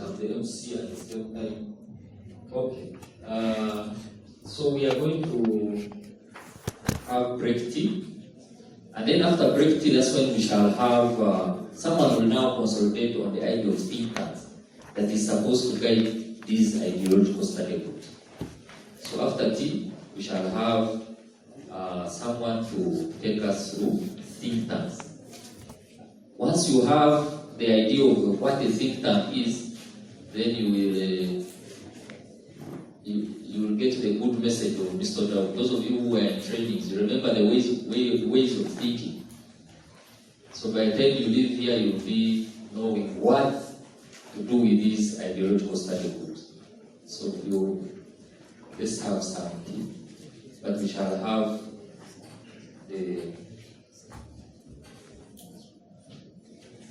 have the MC at the same time. Okay. So we are going to have break tea. And then after break tea, that's when we shall have, someone will now consolidate on the idea of think tanks that is supposed to guide this ideological study group. So after tea, we shall have someone to take us through think tanks. Once you have the idea of what a think tank is, then you will get the good message of Mr. Dow. Those of you who were in trainings, you remember the ways of thinking. So by the time you leave here, you'll be knowing what to do with these ideological study groups. So let's have some tea, but we shall have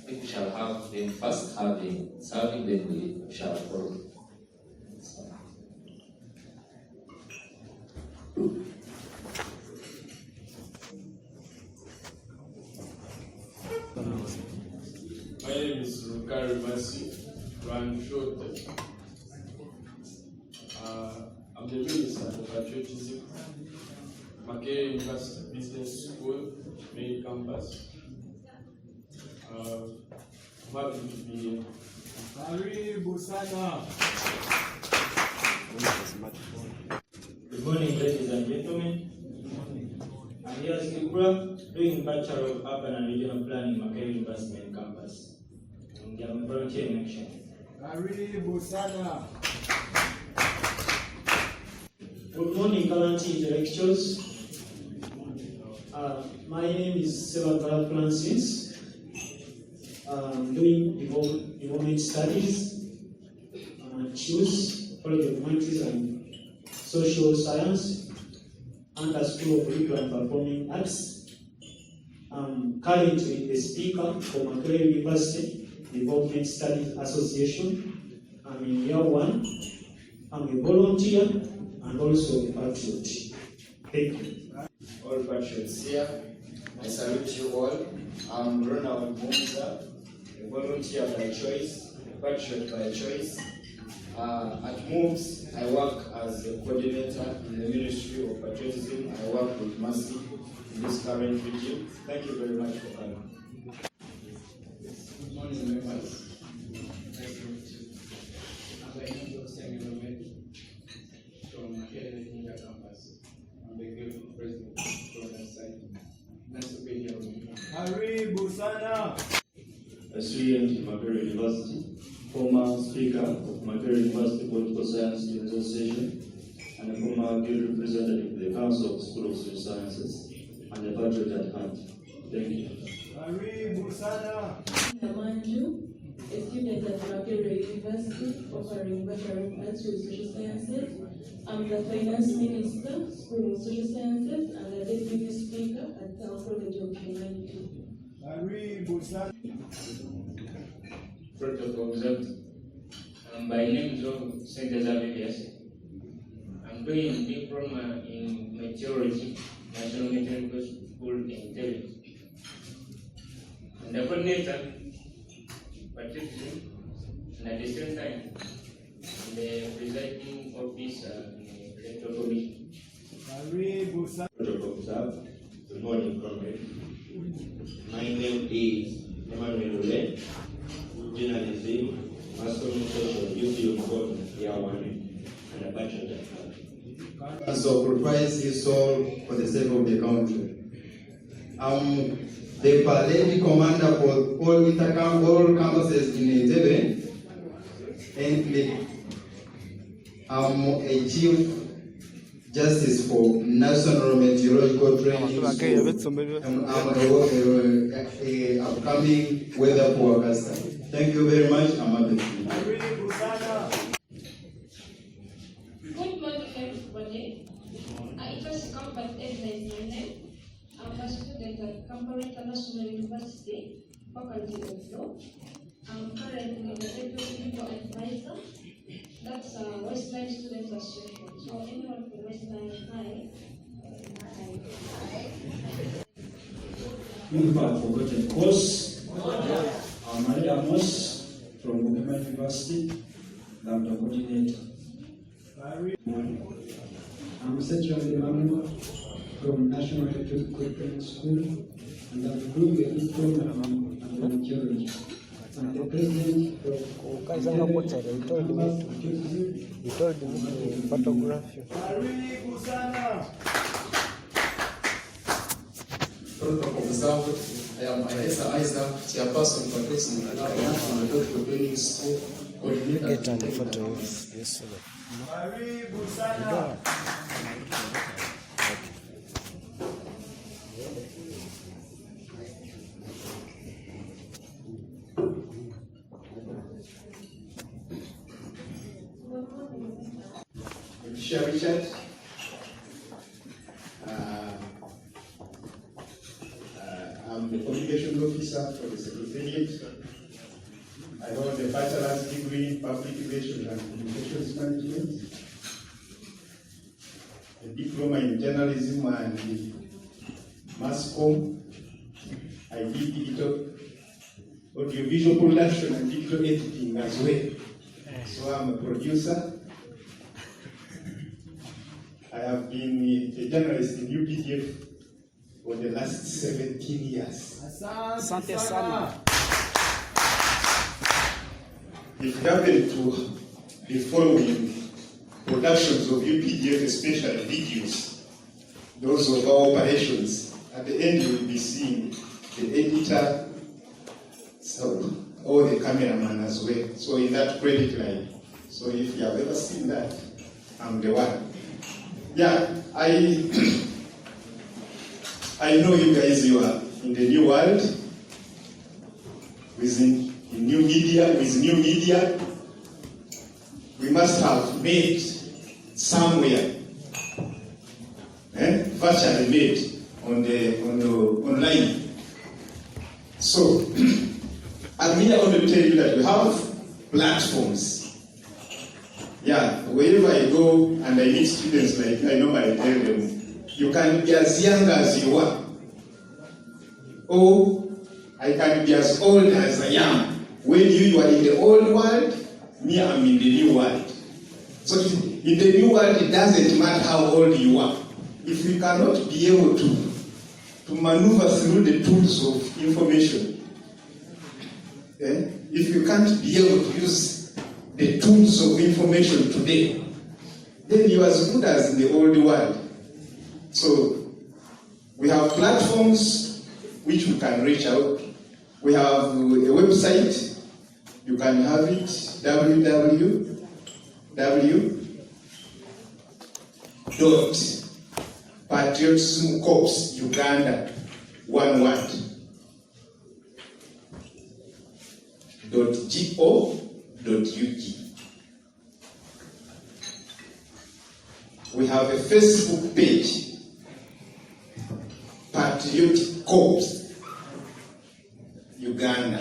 we shall have them first serving, then we shall follow. My name is Rukari Masi, Run Short. I'm the minister of Patriotism, Makerere University Business School, main campus. I'm happy to be here. Good morning, ladies and gentlemen. I'm here as Kibra, doing Bachelor of Urban and Regional Planning, Makerere University main campus. And I'm volunteering in action. Good morning, current intellectuals. My name is Sebatara Francis. I'm doing development studies, choose College of Humanities and Social Science, under School of Legal and Performing Arts. I'm currently the speaker for Makerere University Development Studies Association. I'm in year 1. I'm a volunteer and also a patriot. Thank you. All patriots here, I salute you all. I'm Ronald Munza, a volunteer by choice, a patriot by choice. At MOVES, I work as a coordinator in the Ministry of Patriotism. I work with Mercy in this current regime. Thank you very much for coming. Good morning, members. Nice to meet you. I'm the Angel Samuel from Makerere campus. I'm the grateful president from that side. Nice to be here with you. A student in Makerere University, former speaker of Makerere University Political Science Students Association, and a former guild representative of the Council of School of Social Sciences, and a patriot at heart. Thank you. Manju, a student at Makerere University, offering Bachelor of Arts with Social Sciences. I'm the Finance Minister, School of Social Sciences, and the Deputy Speaker at Town College of Humanity. Protocol observed. By name is Saint Xavier. I'm doing diploma in meteorology, National Meteorological School in Delhi. And the coordinator, Patriotic, and at the same time, the presiding officer in the Electoral Commission. Protocol observed. Good morning, comrade. My name is Emmanuel Ole, journalism, mass communication, duty of God, year 1, and a bachelor at heart. And sacrifice his soul for the sake of the country. The parade commander for all campuses in Entebbe, and I'm a chief justice for National Meteorological Training School. And I'm a upcoming weather forecaster. Thank you very much. I'm happy to be here. Good morning, everybody. I just come back every morning. I'm a student at Kampala International University, Faculty of Law. I'm currently the Deputy Legal Advisor. That's a Westline Students Association. So anyone from Westline, hi. You've forgotten course. I'm Maria Moss from Uganda University, Lambda Coordinator. I'm Central Emmanuel from National Patriotic Equipment School, and I'm doing a diploma in meteorology. I'm the president He told me to photograph you. Protocol observed. I am Anessa Isaac, chairperson for President and Patriotic Training School, coordinator. Get on the photo, yes, sir. Richard. I'm the communications officer for the Secretariat. I hold a bachelor's degree in public relations and communications management, a diploma in journalism and mass comm. I did digital audiovisual production and digital editing as well. So I'm a producer. I have been a journalist in UPDF for the last 17 years. Asante sana. If you happen to be following productions of UPDF, especially videos, those of our operations, at the end you will be seeing the editor, so, or the cameraman as well. So in that credit line. So if you have ever seen that, I'm the one. Yeah, I know you guys, you are in the new world, with new media, we must have made somewhere, virtually made on the online. So I'm here only to tell you that we have platforms. Yeah, wherever I go and I meet students, like I normally tell them, you can be as young as you are, or I can be as old as I am. When you are in the old world, me, I'm in the new world. So in the new world, it doesn't matter how old you are. If you cannot be able to maneuver through the tools of information, if you can't be able to use the tools of information today, then you're as good as in the old world. So we have platforms which we can reach out. We have a website. You can have it, www.patriotism Uganda, one word, .go.uk. We have a Facebook page, Patriotic Corps Uganda.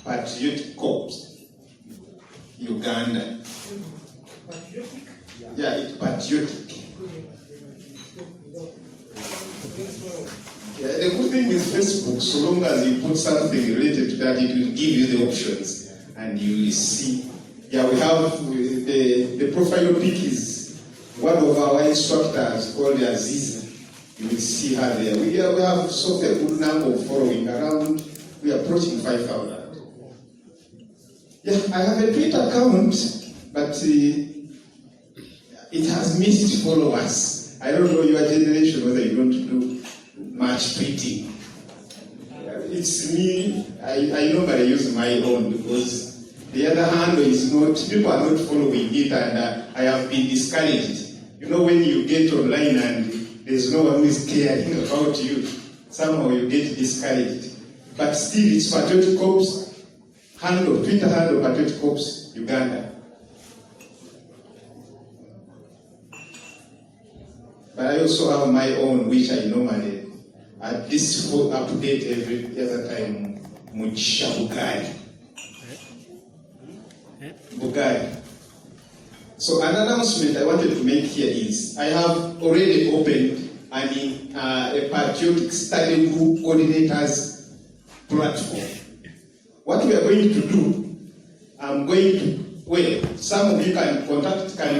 Patriotic Corps Uganda. Yeah, it's patriotic. Yeah, the good thing with Facebook, so long as you put something related to that, it will give you the options and you will see. Yeah, we have the profile pic is one of our instructors called Aziza. You will see her there. We have sort of a good number of following around. We are approaching 5,000. Yeah, I have a Twitter account, but it has missed followers. I don't know your generation whether you don't do much tweeting. It's me. I normally use my own because the other handle is not. People are not following it, and I have been discouraged. You know, when you get online and there's no one who is caring about you, somehow you get discouraged. But still, it's Patriotic Corps handle, Twitter handle, Patriotic Corps Uganda. But I also have my own, which I normally, at least update every other time, Mugisha Bugari. So an announcement I wanted to make here is, I have already opened a Patriotic Study Group Coordinators platform. What what we are going to do, I'm going to, well, some of you can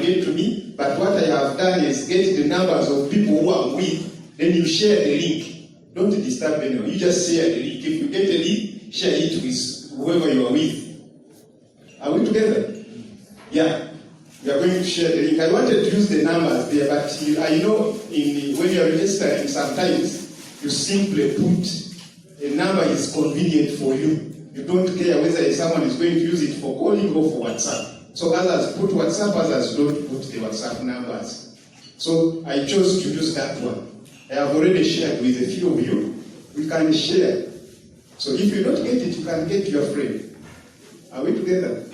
get to me, but what I have done is get the numbers of people who I'm with, then you share the link. Don't disturb anyone, you just share the link. If you get a link, share it with whoever you are with. Are we together? Yeah. We are going to share the link. I wanted to use the numbers there, but I know when you are registering, sometimes you simply put a number is convenient for you. You don't care whether someone is going to use it for calling or for WhatsApp. So others put WhatsApp, others don't put the WhatsApp numbers. So I chose to use that one. I have already shared with a few of you. We can share. So if you don't get it, you can get your friend. Are we together?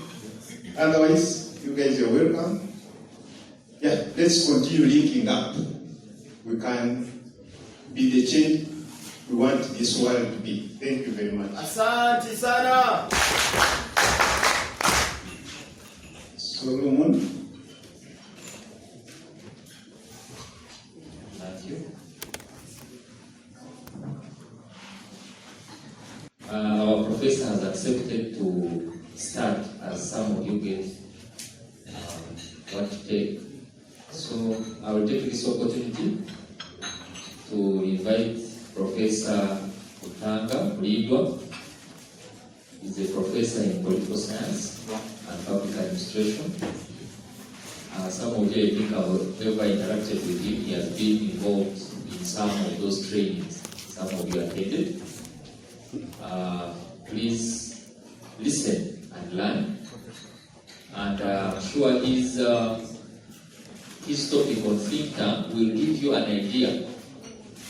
Otherwise, you guys are welcome. Yeah, let's continue linking up. We can be the change we want this world to be. Thank you very much. Asante sana. Solomon. Thank you. Our professor has accepted to start as some of you get what to take. So I will take this opportunity to invite Professor Utanga Mlidwa. He's a professor in political science and public administration. Some of you, I think, have ever interacted with him. He has been involved in some of those trainings some of you attended. Please listen and learn. And I'm sure his topic on think tank will give you an idea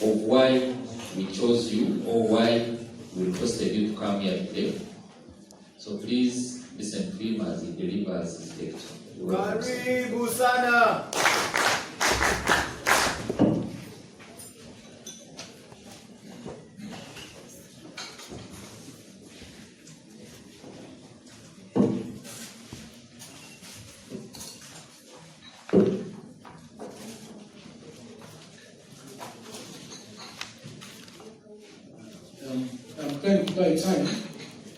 of why we chose you or why we requested you to come here today. So please listen to him as he delivers his lecture. Karibu sana. I'm trying to buy time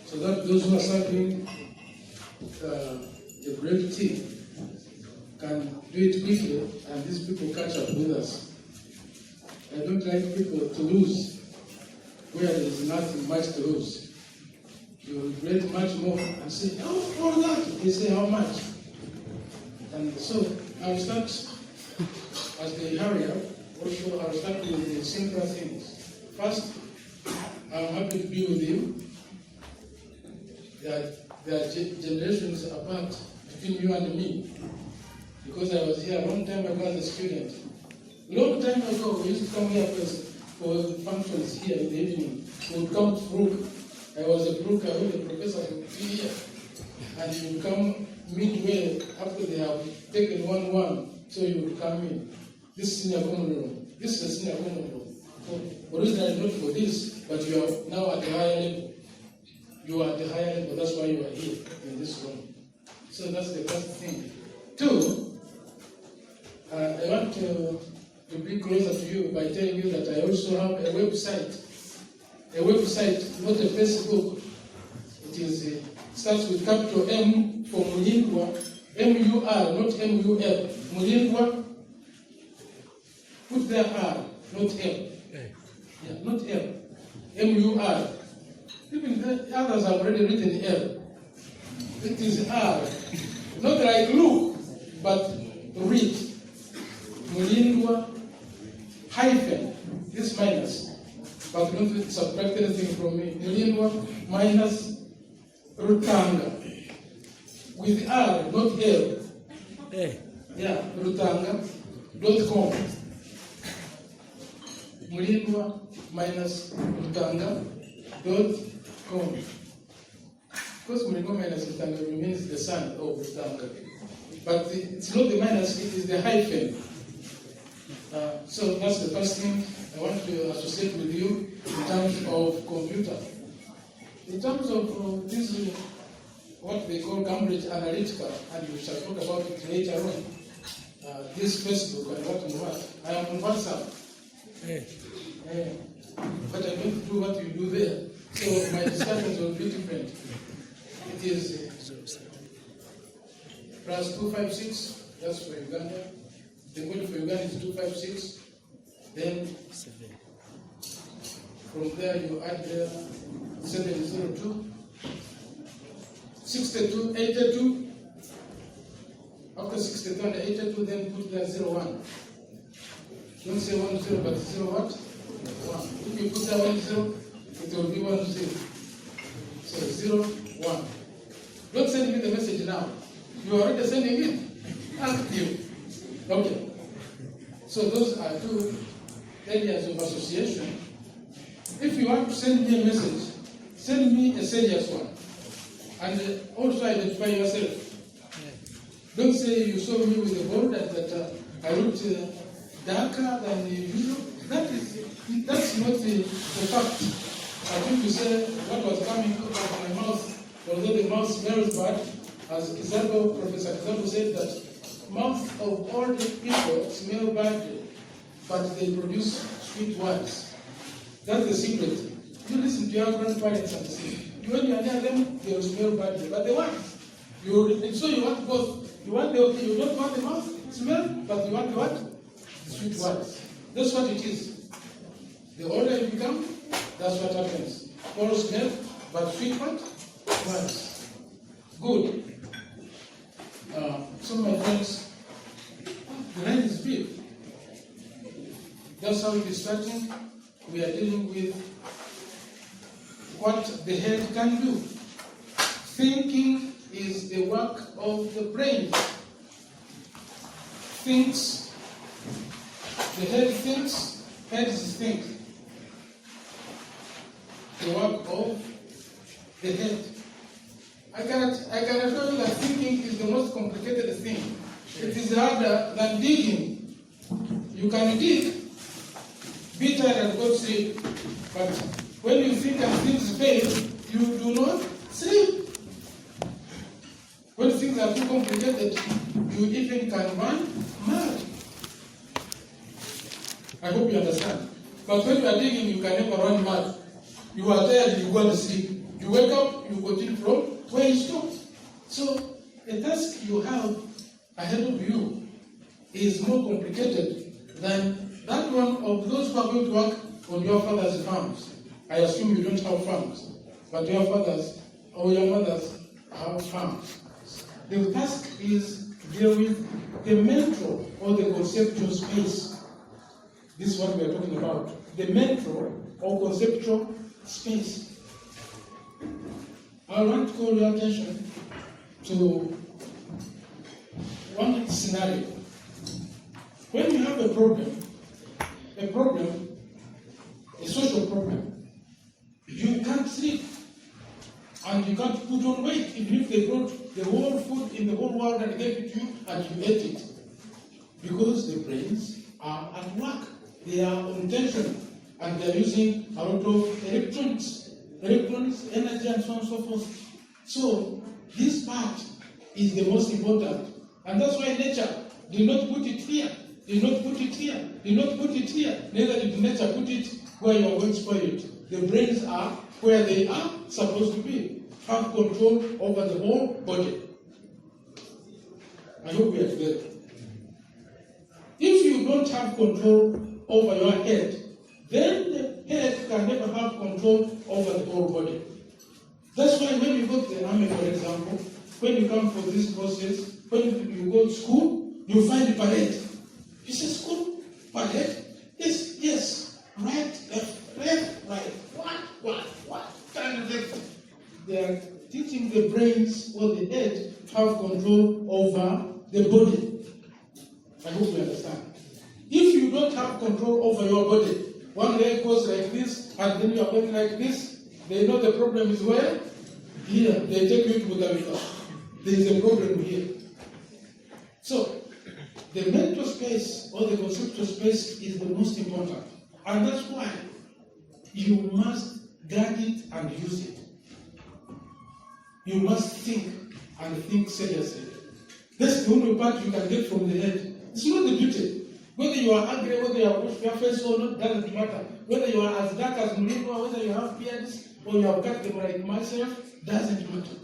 so that those who are serving the break tea can do it quickly and these people catch up with us. I don't like people to lose where there is nothing much to lose. You regret much more and say, oh, all that. They say, how much? And so I'll start, as they hurry up, also I'll start with the simple things. First, I'm happy to be with you. There are generations apart between you and me. Because I was here a long time ago as a student. Long time ago, we used to come here for functions here in the evening. We would come to Brook. I was a Brook, I was a professor for 3 years. And you would come midway after they have taken 1-1, so you would come in. This is senior common room. This is a senior common room. So, originally not for this, but you are now at the higher level. You are at the higher level, that's why you are here in this room. So that's the first thing. 2, I want to be closer to you by telling you that I also have a website. A website, not a Facebook. It starts with capital M for Mulindwa, M-U-R, not M-U-L. Mulindwa, put there R, not M. Yeah, not L. M-U-R. Even the others have already written L. It is R. Not like look, but read. Mulindwa hyphen, this minus, but don't subtract anything from me. Mulindwa minus Rutanga. With R, not L. Yeah, Rutanga.com. Mulindwa minus Rutanga.com. Of course, Mulindwa minus Rutanga remains the son of Rutanga. But it's not the minus, it is the hyphen. So that's the first thing I want to associate with you in terms of computer. In terms of this, what they call Cambridge Analytica, and we shall talk about it later on, this Facebook and what, I am on WhatsApp. But I don't do what you do there. So my discussions will be different. it is plus 256, that's for Uganda. The code for Uganda is 256. Then from there you add 702, 62, 82. After 62 and 82, then put there 01. Don't say 10, but 0 what? 1. If you put there 10, it will be 10. So 0, 1. Don't send me the message now. You are already sending it. Ask you. Okay. So those are two areas of association. If you want to send me a message, send me a serious one. And also identify yourself. Don't say you saw me with a bold and that I looked darker than usual. That's not the fact. I think you said what was coming out of my mouth, although the mouth smells bad, as Professor Kizabo said that mouth of all the people smell badly, but they produce sweet words. That's the secret. You listen to your grandparents and see. When you are near them, they will smell badly, but they want. So you want both. You don't want the mouth smell, but you want what? Sweet words. That's what it is. The older you become, that's what happens. All smell, but sweet what? Words. Good. So my friends, the line is big. That's how it is starting. We are dealing with what the head can do. Thinking is the work of the brain. Thinks, the head thinks, heads think. The work of the head. I can assure you that thinking is the most complicated thing. It is harder than digging. You can dig, be tired and go to sleep, but when you think and things fail, you do not sleep. When things are too complicated, you even can run mad. I hope you understand. But when you are digging, you can never run mad. You are tired, you go to sleep. You wake up, you continue from where you stopped. So the task you have ahead of you is more complicated than that one of those who are going to work on your father's farms. I assume you don't have farms, but your fathers or your mothers have farms. The task is to deal with the mental or the conceptual space. This is what we are talking about. The mental or conceptual space. I want to call your attention to one scenario. When you have a social problem, you can't sleep and you can't put on weight even if they brought the whole food in the whole world and gave it to you and you ate it. Because the brains are at work. They are on tension and they are using a lot of electronics, energy and so on and so forth. So this part is the most important. And that's why nature did not put it here, did not put it here, did not put it here. Neither did nature put it where you are going to spoil it. The brains are where they are supposed to be. Have control over the whole body. I hope we are together. If you don't have control over your head, then the head can never have control over the whole body. That's why when you go to the army, for example, when you come for this process, when you go to school, you find a parade. You say, school? Parade? Yes. Right, left, right. What? Turn left. They are teaching the brains or the head have control over the body. I hope you understand. If you don't have control over your body, one leg goes like this, and then you are going like this, they know the problem is where? Here. They take you to Buddha. There is a problem here. So, the mental space or the conceptual space is the most important. And that's why you must guard it and use it. You must think and think seriously. That's the only part you can get from the head. It's not the beauty. Whether you are angry, whether you are washed your face or not, doesn't matter. Whether you are as dark as Mulimba, whether you have beards or you have cut them like myself, doesn't matter.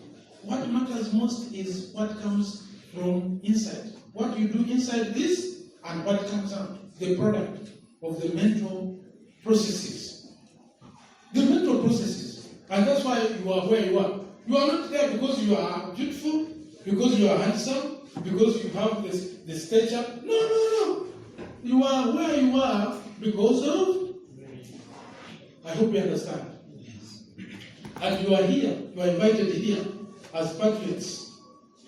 what matters most is what comes from inside. What you do inside this and what comes out, the product of the mental processes. The mental processes. And that's why you are where you are. You are not there because you are beautiful, because you are handsome, because you have the stature. No. You are where you are because of, I hope you understand. And you are here, you are invited here as patriots,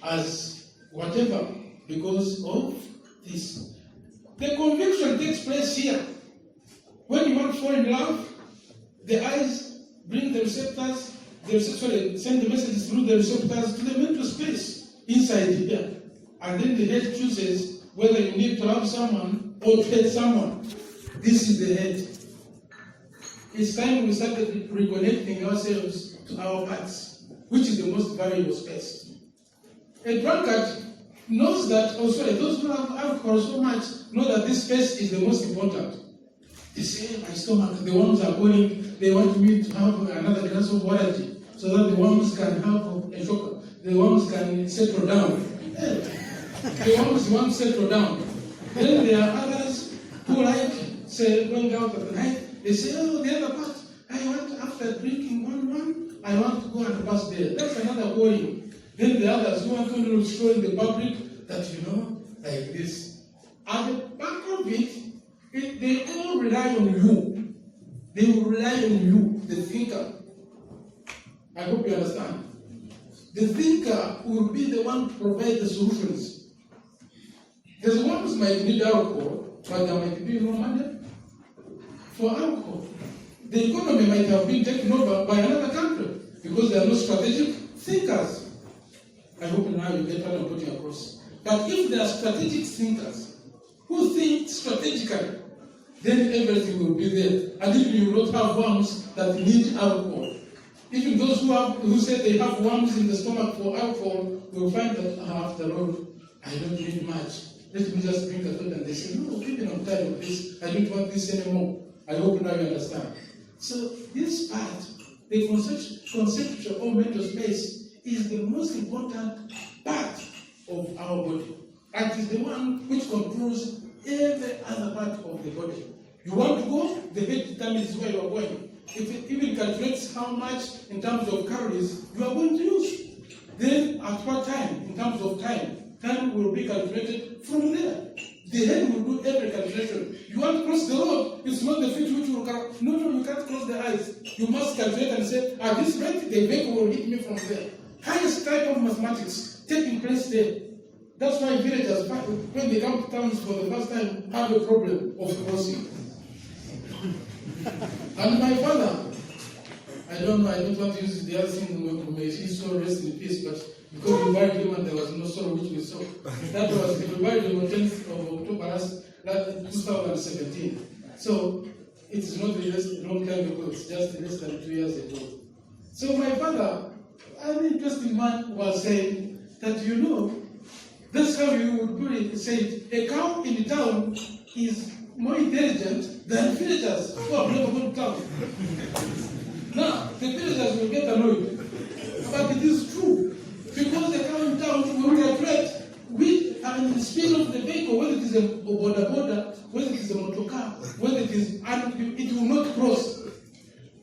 as whatever, because of this. The conviction takes place here. When you want to fall in love, the eyes bring the receptors, send the messages through the receptors to the mental space inside here. And then the head chooses whether you need to love someone or to hate someone. This is the head. It's time we started reconnecting ourselves to our hearts, which is the most valuable space. A drunkard knows that, those who have alcohol so much know that this space is the most important. They say, my stomach, the worms are going, they want me to have another glass of water so that the worms can have a shock, the worms can settle down. The worms want to settle down. Then there are others who like, say, going out at the night, they say, the other part, I want, after drinking one, I want to go and pass there. That's another worry. Then the others who want to show in the public that, like this. At the back of it, they all rely on you. They will rely on you, the thinker. I hope you understand. The thinker will be the one to provide the solutions. There's ones who might need alcohol, but there might be no money for alcohol. The economy might have been taken over by another country because there are no strategic thinkers. I hope now you get what I'm putting across. But if there are strategic thinkers who think strategically, then everything will be there. And if you will not have worms that need alcohol, even those who say they have worms in the stomach for alcohol, will find that after all, I don't need much. Let me just drink a little, and they say, no, even I'm tired of this, I don't want this anymore. I hope now you understand. So this part, the conceptual or mental space, is the most important part of our body. And it is the one which controls every other part of the body. You want to go, the head determines where you are going. If it even calculates how much in terms of calories you are going to use, then at what time, in terms of time will be calculated from there. The head will do every calculation. You want to cross the road, it's not the feet which will come. No, you can't cross the eyes. You must calculate and say, at this rate, the vehicle will hit me from there. Highest type of mathematics taking place there. That's why villagers, when they come to towns for the first time, have a problem of crossing. And my father, I don't want to use the other thing, may he so rest in peace, but because we married him and there was no sorrow which we saw. That was, we married him on 10th of October 2017. So it is not a long time ago, it's just less than 2 years ago. So my father, an interesting man, was saying that, that's how you would put it. He said, a cow in the town is more intelligent than villagers who have never gone to town. Now, the villagers will get annoyed. But it is true. Because the cow in town will calculate with the speed of the vehicle, whether it is a border, whether it is a motor car, whether it is, and it will not cross.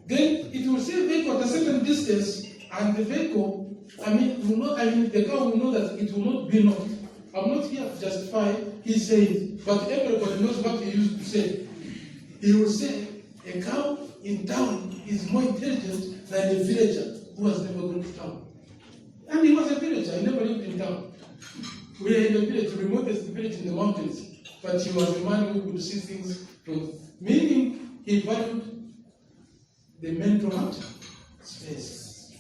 Then it will see a vehicle at a certain distance, and the vehicle, the cow will know that it will not be knocked. I'm not here to justify his saying, but everybody knows what he used to say. He will say, a cow in town is more intelligent than a villager who has never gone to town. And he was a villager, he never lived in town. We are in a village, the remotest village in the mountains, but he was a man who could see things from, meaning he valued the mental space.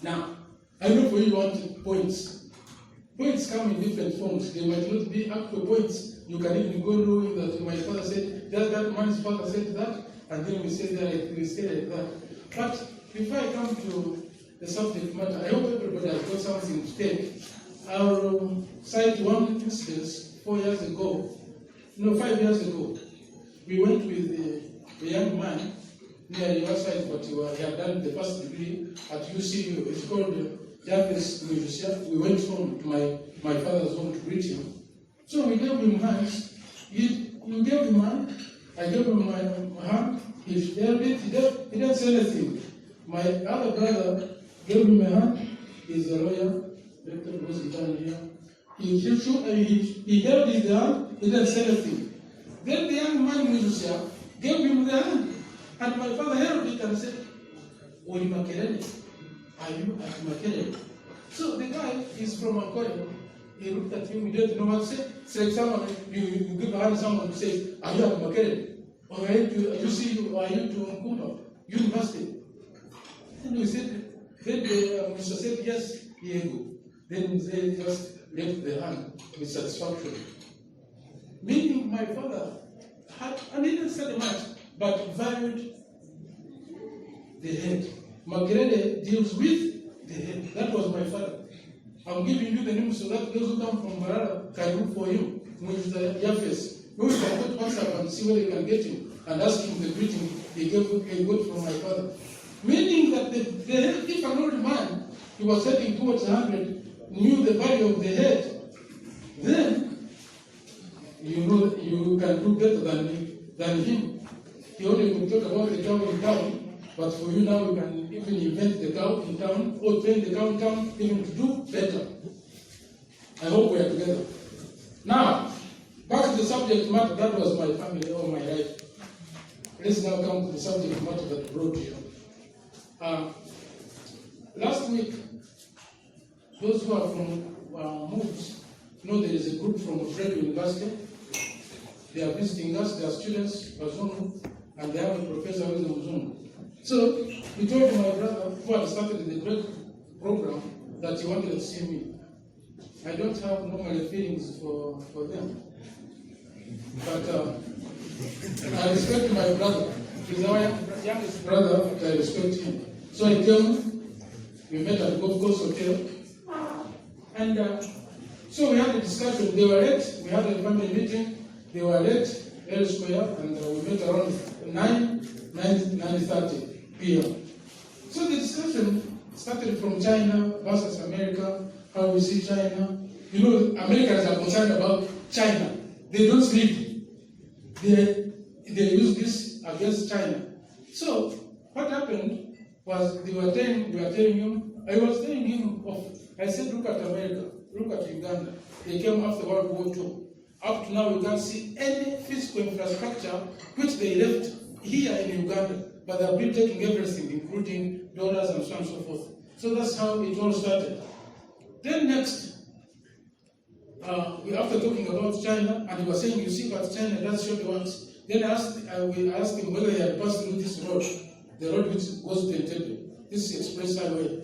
Now, I know for you want points. Points come in different forms. They might not be actual points. You can even go knowing that my father said, that man's father said that, and then we say like that. But before I come to the subject matter, I hope everybody has got something to take. I'll cite one instance 5 years ago. We went with a young man near your side, but he had done the first degree at UCU. It's called Japheth musician. We went home to my father's home to greet him. So we gave him hands. You gave him hand. I gave him my hand. He didn't say anything. My other brother gave him a hand. He's a lawyer. Director was down here. He gave his hand. He didn't say anything. Then the young man musician gave him the hand. And my father held it and said, "Are you at Makerere?" So the guy is from Makerere. He looked at him, he didn't know what to say. It's like someone, you give a hand to someone who says, "Are you at Makerere? Or are you to Nkuma University?" And we said, then the Mr. said, "Yes, Diego." Then they just left the hand with satisfaction. Meaning my father had, and he didn't say much, but valued the head. Makerere deals with the head. That was my father. I'm giving you the name so that those who come from Marara can look for him with the Japheth. You can go to WhatsApp and see where you can get him and ask him the greeting he got from my father. Meaning that the head, if an old man, he was heading towards 100, knew the value of the head, then you know you can do better than him. He only could talk about the cow in town, but for you now you can even invent the cow in town or train the cow in town even to do better. I hope we are together. Now, back to the subject matter, that was my family all my life. Let's now come to the subject matter that brought you. Last week, those who are from MOVES know there is a group from Patriotic University. They are visiting us, they are students, Bazungu, and they have a professor who is a Muzungu. So, he told my brother, who had started the break program, that he wanted to see me. I don't have normal feelings for them. But I respect my brother. He's our youngest brother, but I respect him. So I came, we met at the Golf Course Hotel. And so we had a discussion. They were late, we had a family meeting. They were late, L Square, and we met around 9:30 p.m. So the discussion started from China versus America, how we see China. You know, Americans are concerned about China. They don't sleep. They use this against China. So what happened was we were telling him, I was telling him, I said, look at America, look at Uganda. They came after World War II. Up to now, we can't see any physical infrastructure which they left here in Uganda, but they have been taking everything, including dollars and so on and so forth. So that's how it all started. Then next, after talking about China, and he was saying, you see what China does short ones. Then we asked him whether he had passed through this road, the road which goes to Entebbe. This is Express Highway.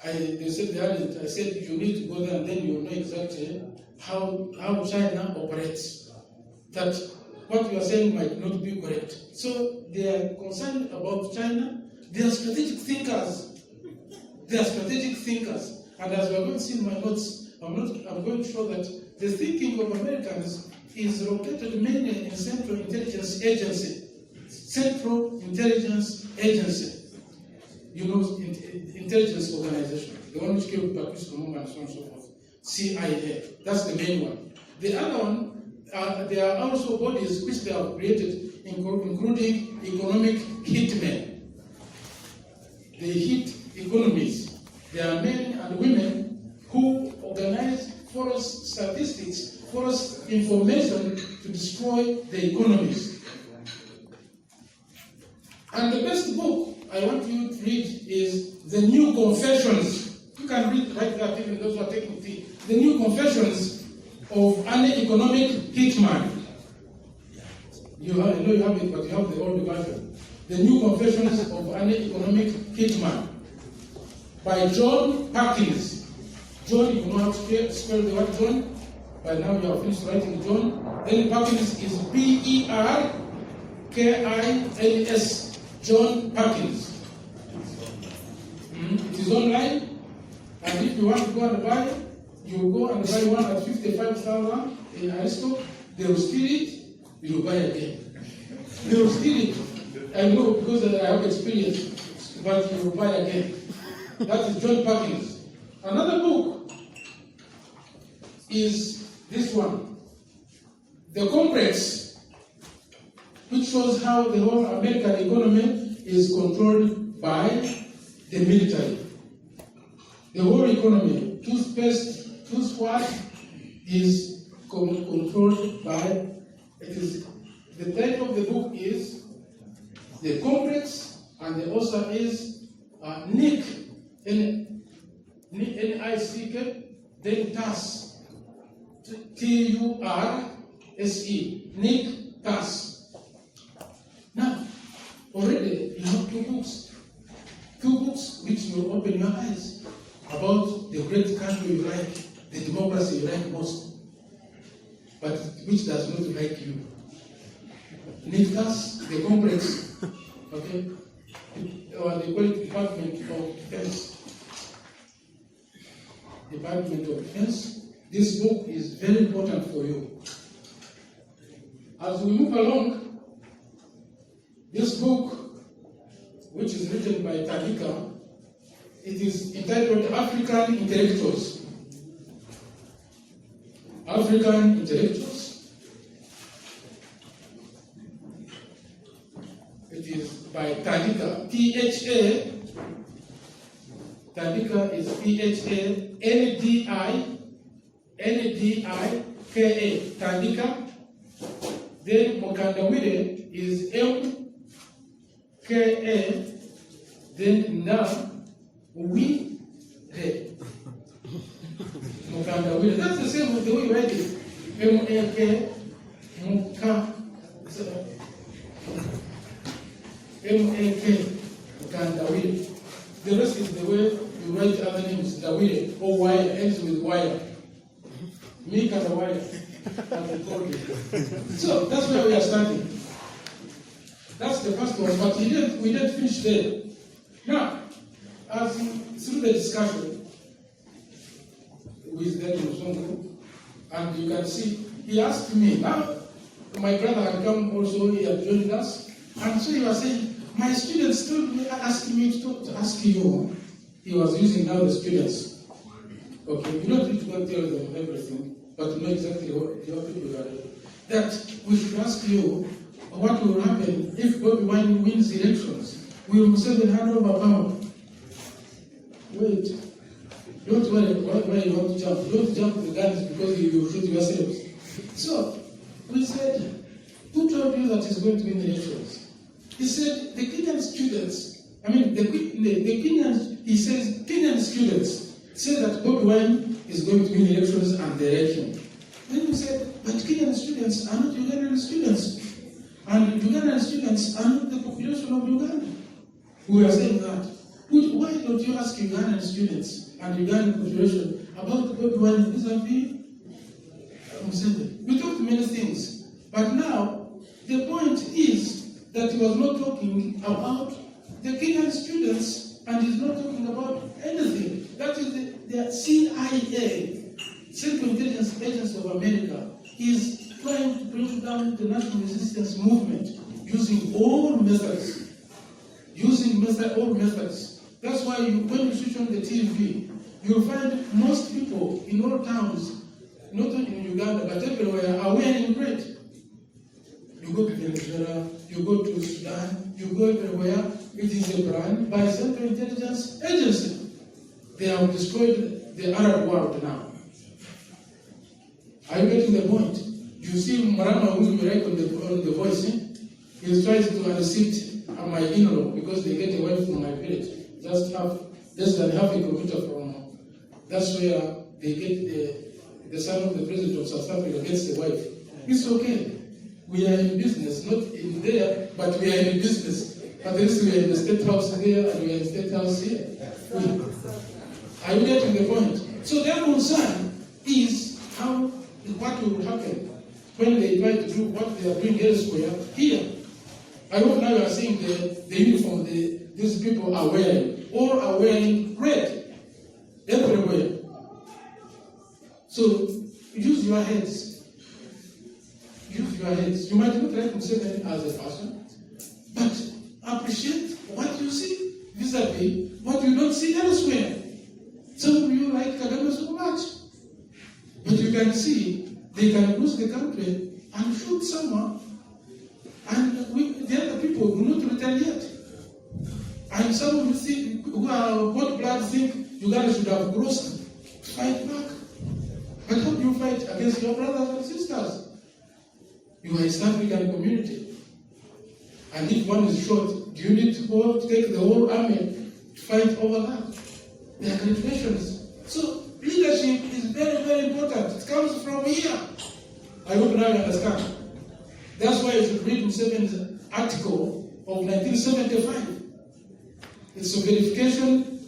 They said they hadn't. I said, you need to go there and then you'll know exactly how China operates. That what you are saying might not be correct. So they are concerned about China. They are strategic thinkers. They are strategic thinkers. And as we are going to see in my notes, I'm going to show that the thinking of Americans is located mainly in Central Intelligence Agency. Central Intelligence Agency. You know, intelligence organization. The one which killed Patrice Lumumba and so on and so forth. CIA. That's the main one. The other one, there are also bodies which they have created, including economic hitmen. They hit economies. There are men and women who organize false statistics, false information to destroy the economies. And the best book I want you to read is The New Confessions. You can read right there, even those who are taking tea. The New Confessions of an Economic Hitman. I know you have it, but you have the old version. The New Confessions of an Economic Hitman by John Perkins. John, you know how to spell the word John? By now you have finished writing John. Then Perkins is Perkins. John Perkins. It is online, and if you want to go and buy it, you go and buy one at 55,000 in Aristo. They will steal it, you buy again. They will steal it. I know because I have experience, but you will buy again. That is John Perkins. Another book is this one, The Complex, which shows how the whole American economy is controlled by the military. The whole economy, toothpaste, toothwash, is controlled by, the title of the book is The Complex, and the author is Nick, N-I-C-K, then TAS, T-U-R-S-E, Nick TAS. Now, already you have two books which will open your eyes about the great country you like, the democracy you like most, but which does not like you. Nick TAS, The Complex, okay? Or they call it Department of Defense. Department of Defense. This book is very important for you. As we move along, this book, which is written by Tadika, it is entitled African Intellectuals. African Intellectuals. It is by Tadika, T-H-A. Tadika is T-H-A-N-D-I-K-A. Tadika. Then Mokandawire is M-K-A. Then Na-wi-re. Mokandawire. That's the same with the way you write it. M-A-K, Muka. M-A-K, Mokandawire. The rest is the way you write other names, Dawire, or wire, ends with wire. Me Kandawire, as they call it. So that's where we are starting. That's the first one, but we didn't finish there. Now, as through the discussion with that Mzungu, and you can see, he asked me, now my brother had come also, he had joined us, and so he was saying, my students told me, asking me to ask you. He was using now the students. Okay, you don't need to go tell them everything, but you know exactly what people are doing. That we should ask you what will happen if Bobi Wine wins elections. Will Museveni hand over power? Wait. Don't worry why you want to jump. Don't jump the guns because you will shoot yourselves. So, we said, who told you that he's going to win the elections? He said, the Kenyan students, he says, Kenyan students say that Bobi Wine is going to win elections and the election. Then we said, but Kenyan students are not Ugandan students. And Ugandan students are not the population of Uganda. We are saying that. Why don't you ask Ugandan students and Ugandan population about Bobi Wine vis-a-vis Museveni? We talked many things. But now, the point is that he was not talking about the Kenyan students and he's not talking about anything. That is the CIA, Central Intelligence Agency of America, is trying to bring down the national resistance movement using all methods. All methods. That's why when you switch on the TV, you'll find most people in all towns, not only in Uganda, but everywhere, are wearing red. You go to Venezuela, you go to Sudan, you go everywhere, it is a brand by Central Intelligence Agency. They have destroyed the Arab world now. Are you getting the point? You see Marama, who we write on the voice, he tries to unseat my in-law because they get away from my village. Just than half a kilometer from, that's where they get the son of the president of South Africa gets the wife. It's okay. We are in business, not in there, but we are in business. At least we are in the State House there and we are in the State House here. Are you getting the point? So their concern is what will happen when they try to do what they are doing elsewhere here. I hope now you are seeing the uniform these people are wearing. All are wearing red everywhere. So use your heads. Use your heads. You might not like Museveni as a person, but appreciate what you see vis-a-vis what what you don't see elsewhere. Some of you like Kagame so much. But you can see they can lose the country and shoot someone, and the other people do not retaliate. And some of you think, who are hot blood think Uganda should have crossed to fight back. But how do you fight against your brothers and sisters? You are a East African community. And if one is shot, do you need to go take the whole army to fight over that? There are calculations. So leadership is very, very important. It comes from here. I hope now you understand. That's why you should read Museveni's article of 1975. It's a verification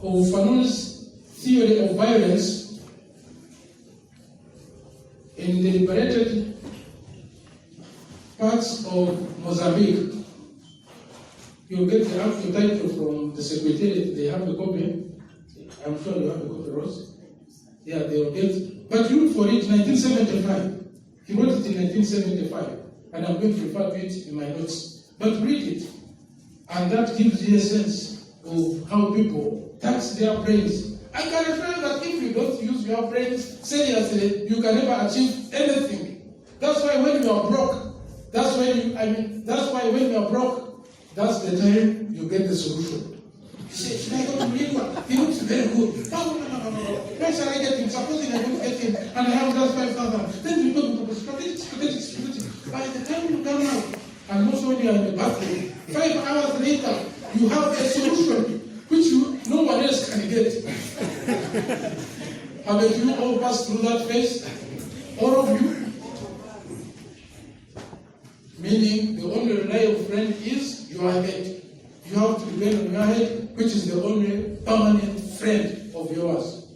of Fanon's theory of violence in the liberated parts of Mozambique. You'll get the actual title from the Secretariat. They have a copy. I'm sure you have a copy, Rose. Yeah, they will get. But you look for it, 1975. He wrote it in 1975. And I'm going to refer to it in my notes. But read it. And that gives you a sense of how people tax their brains. I can assure you that if you don't use your brains seriously, you can never achieve anything. That's why when you are broke, that's why when you are broke, that's the time you get the solution. You say, should I go to River? He looks very good. No. Where shall I get him? Supposing I don't get him and I have just 5,000. Then you go to strategic. By the time you come out, and most when you are in the bathroom, 5 hours later, you have a solution which no one else can get. Haven't you all passed through that phase? All of you? Meaning the only reliable friend is your head. You have to depend on your head, which is the only permanent friend of yours.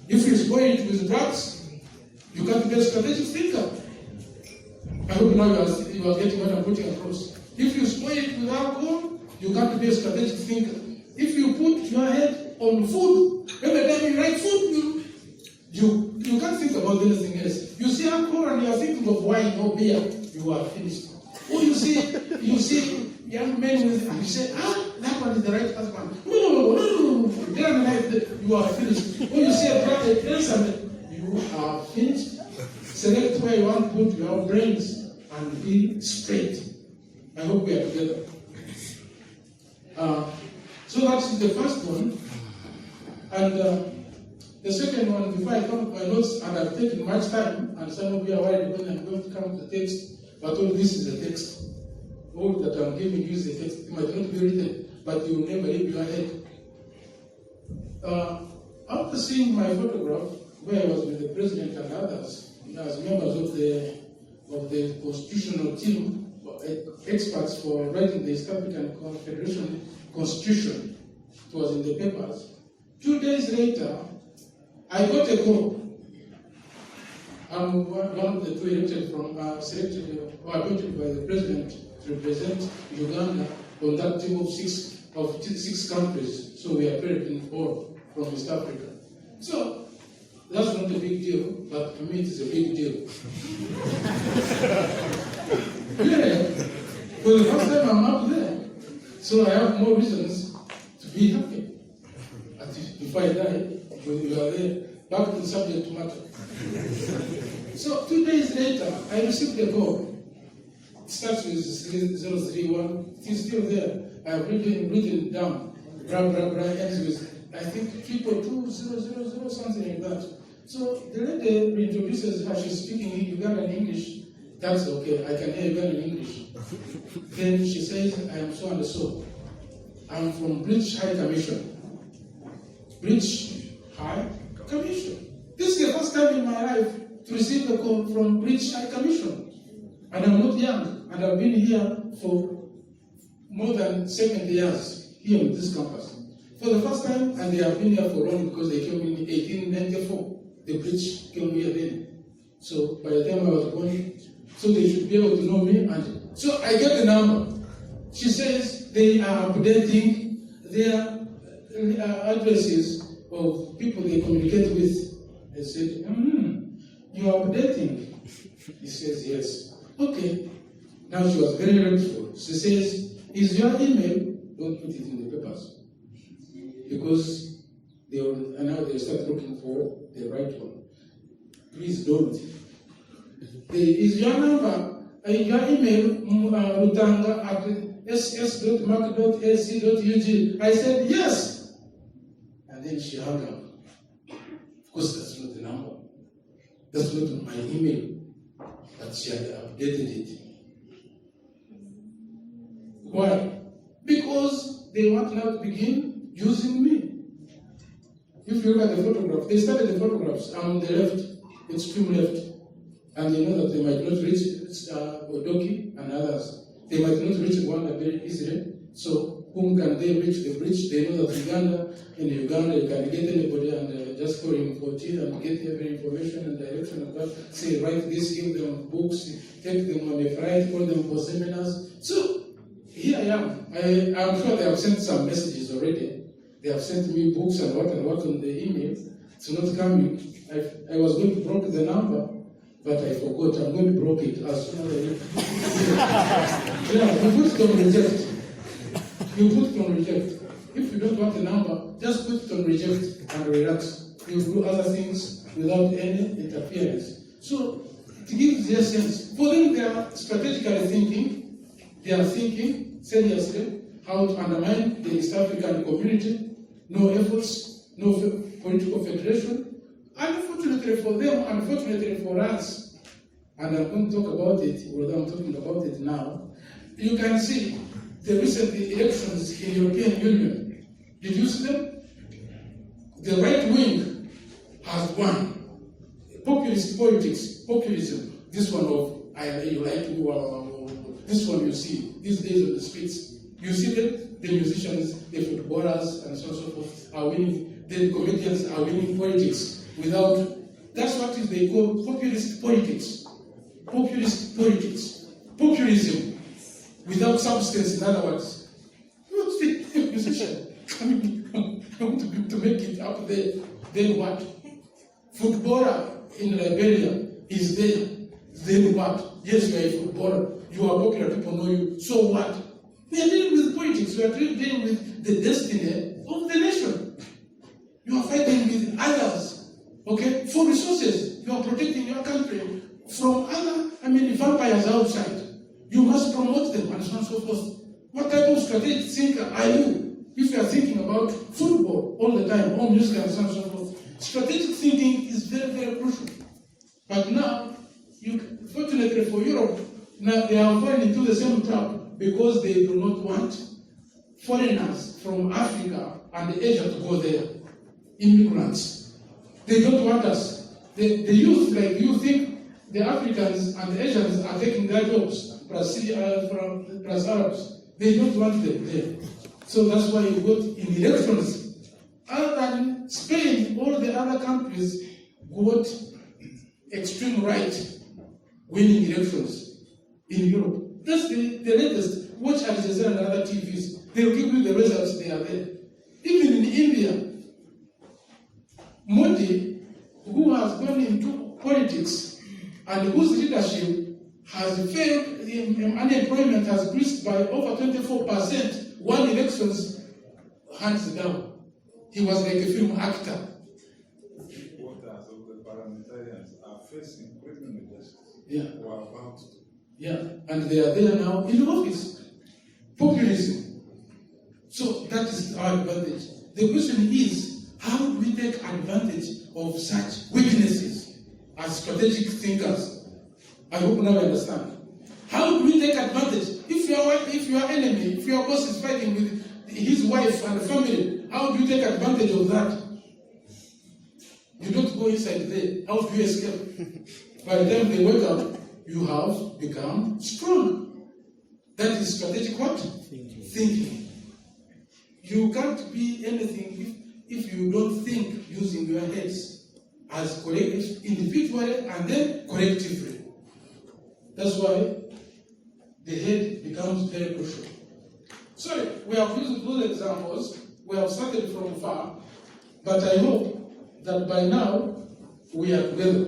If you spoil it with drugs, you can't be a strategic thinker. I hope now you are getting what I'm putting across. If you spoil it with alcohol, you can't be a strategic thinker. If you put your head on food, every time you like food, you can't think about anything else. You see alcohol and you are thinking of wine or beer, you are finished. Or you see young men with, you say, that one is the right husband. No. You are finished. Or you see a brother, you are finished. Select where you want to put your brains and be straight. I hope we are together. So that's the first one. And the second one, before I come to my notes, and I've taken much time, and some of you are worried when I'm going to come to the text, but all this is the text. All that I'm giving you is the text. It might not be written, but you will never leave your head. After seeing my photograph, where I was with the president and others, as members of the constitutional team, experts for writing the East African Confederation Constitution, it was in the papers. 2 days later, I got a call. I'm one of the two elected from selected or appointed by the president to represent Uganda on that team of six countries. So we are in all from East Africa. So that's not a big deal, but to me it is a big deal. Yeah, for the first time I'm up there, so I have more reasons to be happy. If I die, when you are there, back to the subject matter. So 2 days later, I received a call. It starts with 031. It's still there. I have written down. Ends with, I think, 222-000, something like that. So the lady reintroduces her. She's speaking in Ugandan English. That's okay. I can hear Ugandan English. Then she says, I am so and so. I'm from British High Commission. British High Commission. This is the first time in my life to receive a call from British High Commission. And I'm not young, and I've been here for more than 70 years, here in this campus. For the first time, and they have been here for long because they came in 1894. The British came here then. So by the time I was born, so they should be able to know me. And so I get the number. She says they are updating their addresses of people they communicate with. I said, you are updating? He says, yes. Okay. Now she was very grateful. She says, is your email? Don't put it in the papers. Because now they start looking for the right one. Please don't. Is your number, your email, rutanga at ss.mac.ac.ug? I said, yes. And then she hung up. Of course, that's not the number. That's not my email. But she had updated it. Why? Because they want now to begin using me. If you look at the photograph, they started the photographs on the left, extreme left, and they know that they might not reach Odoki and others. They might not reach Rwanda very easily. So whom can they reach? The bridge. They know that in Uganda, you can get anybody and just call him for tea and get every information and direction about, say, write this, give them books, take them on a flight, call them for seminars. So here I am. I'm sure they have sent some messages already. They have sent me books and what on the email. It's not coming. I was going to block the number, but I forgot. I'm going to block it as soon as yeah, you put it on reject. You put it on reject. If you don't want the number, just put it on reject and relax. You do other things without any interference. So it gives their sense. For them, they are strategically thinking. They are thinking seriously how to undermine the East African community. No efforts, no political federation. Unfortunately for them, unfortunately for us, and I'm going to talk about it, although I'm talking about it now, you can see the recent elections in the European Union. Did you see them? The right wing has won. Populist politics, populism, this one of, you like to, this one you see, these days on the streets, you see that the musicians, the footballers, and so on and so forth are winning, the comedians are winning politics without, that's what they call populist politics. Populist politics. Populism without substance, in other words. What's the musician? I mean, to make it up there, then what? Footballer in Liberia is there, then what? Yes, you are a footballer, you are popular, people know you, so what? We are dealing with politics, we are dealing with the destiny of the nation. You are fighting with others, okay, for resources. You are protecting your country from other, vampires outside. You must promote them and so on and so forth. What type of strategic thinker are you if you are thinking about football all the time, or music and so on and so forth? Strategic thinking is very, very crucial. But now, fortunately for Europe, now they are falling into the same trap because they do not want foreigners from Africa and Asia to go there, immigrants. They don't want us. The youth, like you think the Africans and the Asians are taking their jobs, plus Arabs. They don't want them there. So that's why you got in elections. Other than Spain, all the other countries got extreme right winning elections in Europe. That's the latest. Watch Al Jazeera and other TVs. They'll give you the results, they are there. Even in India, Modi, who has gone into politics and whose leadership has failed, unemployment has increased by over 24%, one elections hands down. He was like a film actor. Voters of the parliamentarians are facing criminal justice. Yeah. Or about to. Yeah, and they are there now in office. Populism. So that is our advantage. The question is, how do we take advantage of such weaknesses as strategic thinkers? I hope now you understand. How do we take advantage? If your enemy, if your boss is fighting with his wife and family, how do you take advantage of that? You don't go inside there. How do you escape? By the time they wake up, you have become strong. That is strategic what? Thinking. You can't be anything if you don't think using your heads as collective, individually and then collectively. That's why the head becomes very crucial. Sorry, we have used those examples. We have started from far, but I hope that by now we are together.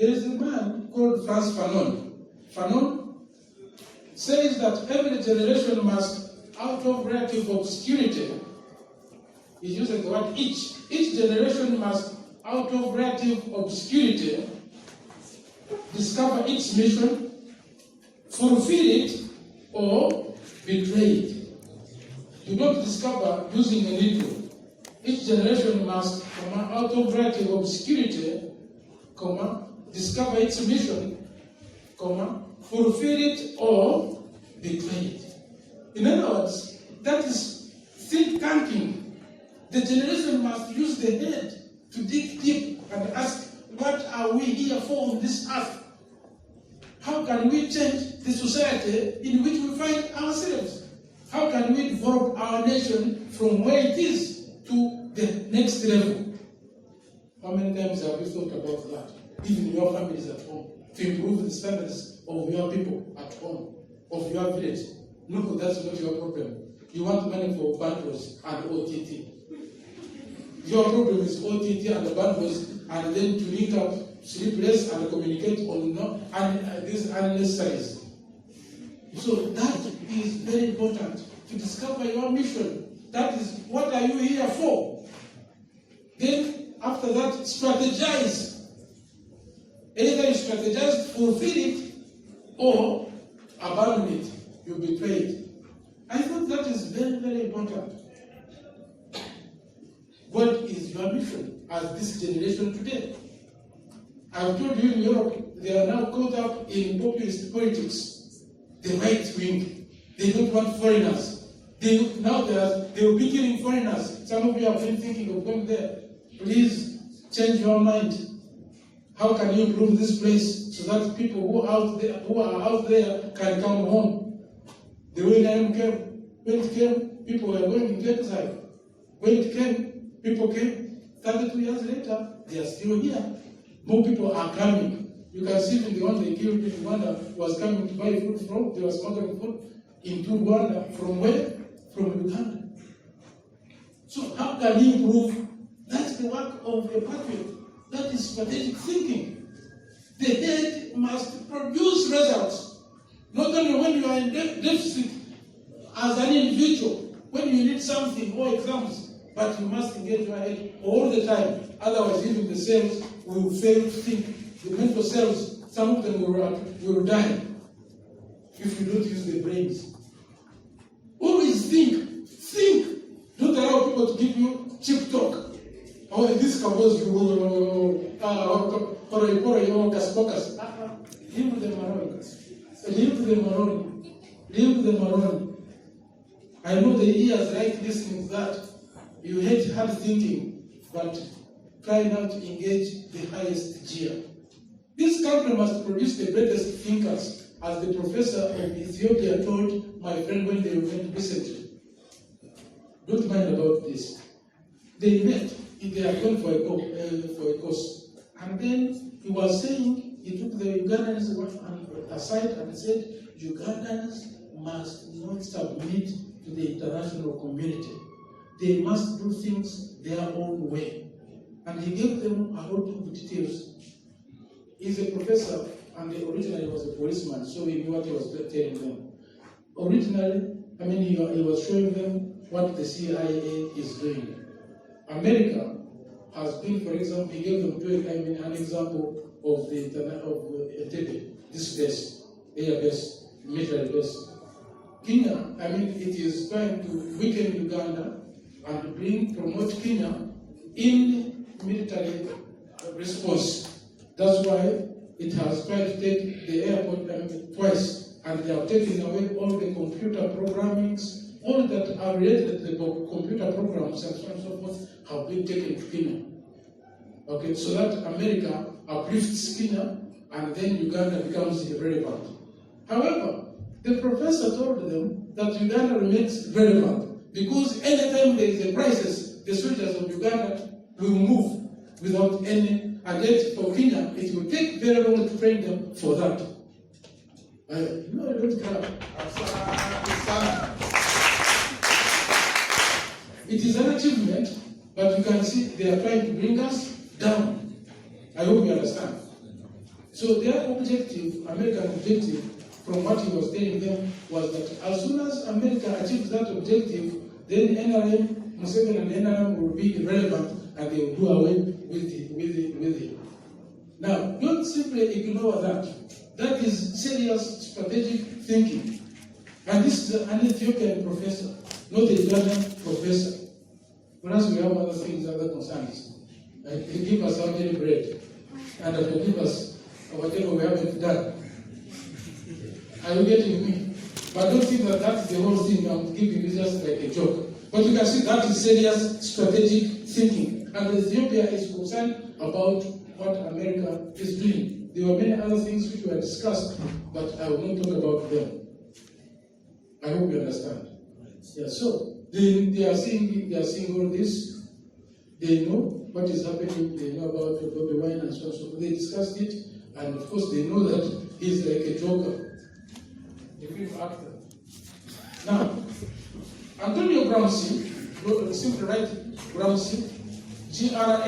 There is a man called Franz Fanon. Fanon says that every generation must, out of relative obscurity, he uses the word each generation must, out of relative obscurity, discover its mission, fulfill it, or betray it. You don't discover using a needle. Each generation must, out of relative obscurity, discover its mission, fulfill it, or betray it. In other words, that is think tanking. The generation must use the head to dig deep and ask, what are we here for on this earth? How can we change the society in which we find ourselves? How can we develop our nation from where it is to the next level? How many times have you thought about that? Even your families at home, to improve the standards of your people at home, of your village. No, that's not your problem. You want money for bundles and OTT. Your problem is OTT and the bundles, and then to link up, sleepless, and communicate on these unnecessaries. So that is very important, to discover your mission. That is, what are you here for? Then, after that, strategize. Either you strategize, fulfill it, or abandon it. You'll be betrayed. I thought that is very, very important. What is your mission as this generation today? I've told you in Europe, they are now caught up in populist politics, the right wing. They don't want foreigners. They will be killing foreigners. Some of you have been thinking of going there. Please change your mind. How can you improve this place so that people who are out there can come home? The way I came, when it came, people were going into exile. When it came, people came. 32 years later, they are still here. More people are coming. You can see the one they killed in Rwanda was coming to buy food from. They were smuggling food into Rwanda. From where? From Uganda. So how can you improve? That's the work of a patriot. That is strategic thinking. The head must produce results. Not only when you are in deficit as an individual, when you need something or exams, but you must engage your head all the time. Otherwise, even the cells will fail to think. The mental cells, some of them will die if you don't use the brains. Always think. Think. Don't allow people to give you cheap talk. Oh, this covers you. Leave them alone. Leave them alone. Leave them alone. I know the ears like listening to that. You hate hard thinking, but try not to engage the highest gear. This country must produce the greatest thinkers, as the professor of Ethiopia told my friend when they went recently. Don't mind about this. They met. They are going for a course. And then he was saying, he took the Ugandans aside and said, Ugandans must not submit to the international community. They must do things their own way. And he gave them a lot of details. He's a professor, and originally was a policeman, so he knew what he was telling them. Originally, he was showing them what the CIA is doing. America has been, for example, he gave them an example of the Entebbe, this base, air base, military base. Kenya, it is trying to weaken Uganda and promote Kenya in military response. That's why it has tried to take the airport twice, and they have taken away all the computer programmings. All that are related to the computer programs and so on and so forth have been taken to Kenya. Okay, so that America uplifts Kenya and then Uganda becomes irrelevant. However, the professor told them that Uganda remains relevant because anytime there is a crisis, the soldiers of Uganda will move without any, and yet for Kenya, it will take very long to train them for that. No, don't cry. It is an achievement, but you can see they are trying to bring us down. I hope you understand. So their objective, American objective, from what he was telling them, was that as soon as America achieves that objective, then NRM, Museveni and NRM will be irrelevant and they will do away with it. Now, don't simply ignore that. That is serious strategic thinking. And this is an Ethiopian professor, not a Ughandan professor. Whereas we have other things, other concerns. Like they give us our daily bread, and they give us whatever we haven't done. Are you getting me? But don't think that that's the whole thing. I'm giving you just like a joke. But you can see that is serious strategic thinking. And Ethiopia is concerned about what America is doing. There were many other things which were discussed, but I will not talk about them. I hope you understand. Yeah, so they are seeing all this. They know what is happening. They know about Bobby Wine and so on. So they discussed it, and of course they know that he's like a joker, a fifth actor. Now, Antonio Gramsci, simply write Gramsci, Gramsci,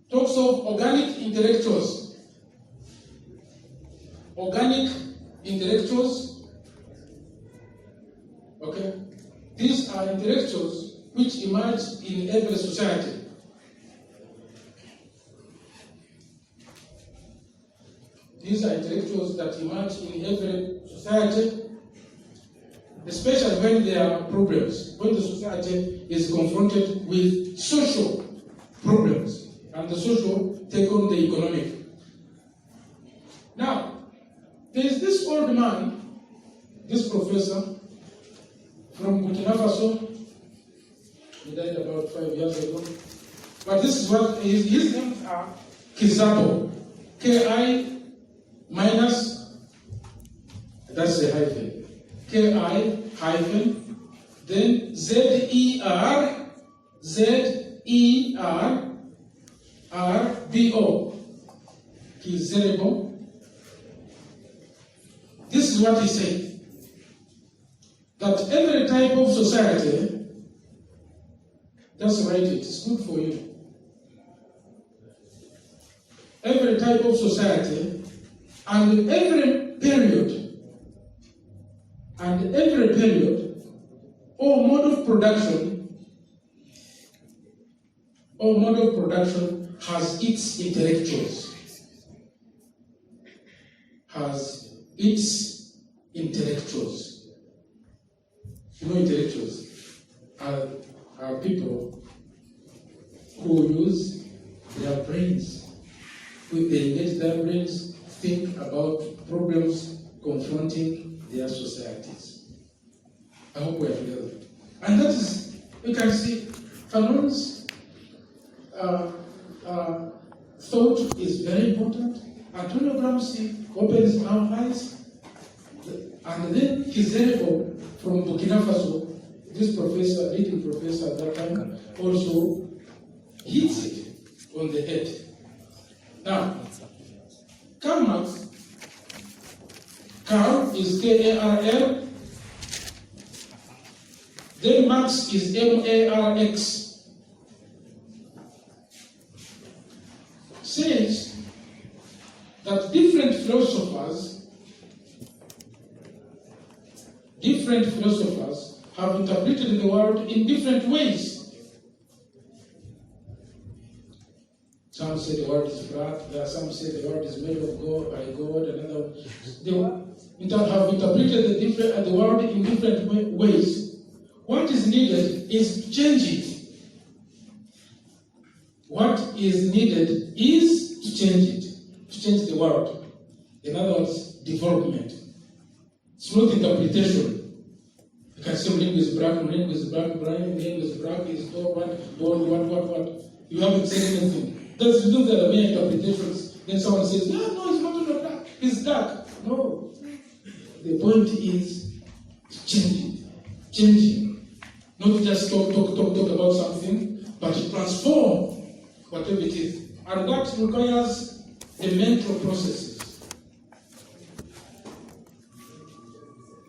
talks of organic intellectuals. Organic intellectuals, okay? These are intellectuals which emerge in every society. These are intellectuals that emerge in every society, especially when there are problems, when the society is confronted with social problems, and the social take on the economic. Now, there is this old man, this professor from Burkina Faso. He died about 5 years ago. But this is what his names are: Kizapo, K-I minus, that's the hyphen, K-I hyphen, then Z-E-R, R-B-O, Kizerebo. This is what he said, that every type of society, just write it, it's good for you. Every type of society and every period or mode of production has its intellectuals. You know, intellectuals are people who use their brains. They engage their brains, think about problems confronting their societies. I hope we are together. And that is, you can see, Fanon's thought is very important. Antonio Gramsci opens our eyes. And then Kizerebo from Burkina Faso, this professor, leading professor at that time, also hits it on the head. Now, Karl Marx, Karl is K-A-R-L, then Marx is M-A-R-X, says that different philosophers have interpreted the world in different ways. Some say the world is flat, there are some say the world is made of God, by God, another. They have interpreted the world in different ways. What is needed is to change it. What is needed is to change it, to change the world. In other words, development. It's not interpretation. You can say ring is black, ring is black, ring is black, is what. You haven't said anything. There's no there are many interpretations. Then someone says, no, it's not only black, it's dark. No. The point is changing. Not just talk about something, but to transform whatever it is. And that requires the mental processes.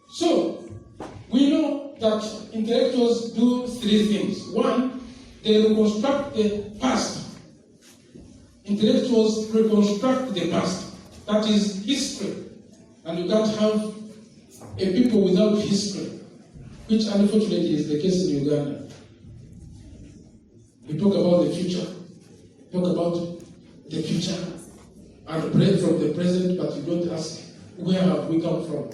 So, we know that intellectuals do three things. One, they reconstruct the past. Intellectuals reconstruct the past. That is history. And you can't have a people without history, which unfortunately is the case in Uganda. We talk about the future, and pray from the present, but you don't ask where have we come from.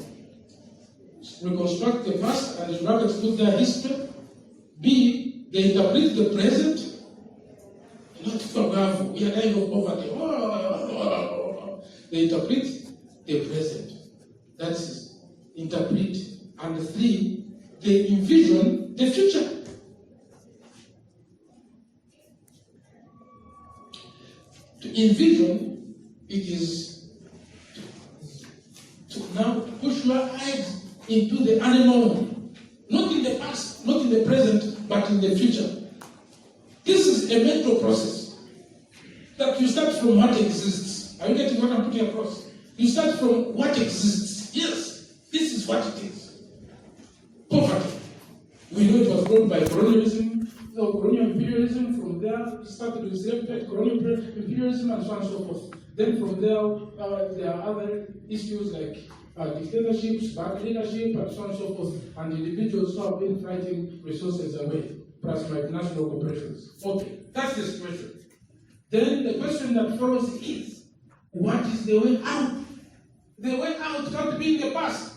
Reconstruct the past, and in brackets put their history. B, they interpret the present. Not for we are dying of poverty. They interpret the present. That's interpret. And three, they envision the future. To envision, it is to now push your eyes into the unknown. Not in the past, not in the present, but in the future. This is a mental process that you start from what exists. Are you getting what I'm putting across? You start from what exists. Yes, this is what it is. Poverty. We know it was brought by colonialism, colonial imperialism. From there, it started with slave colonial imperialism, and so on and so forth. Then from there, there are other issues like dictatorships, bad leadership, and so on and so forth. And individuals who have been fighting resources away, plus multinational corporations. Okay, that's the situation. Then the question that follows is, what is the way out? The way out can't be in the past.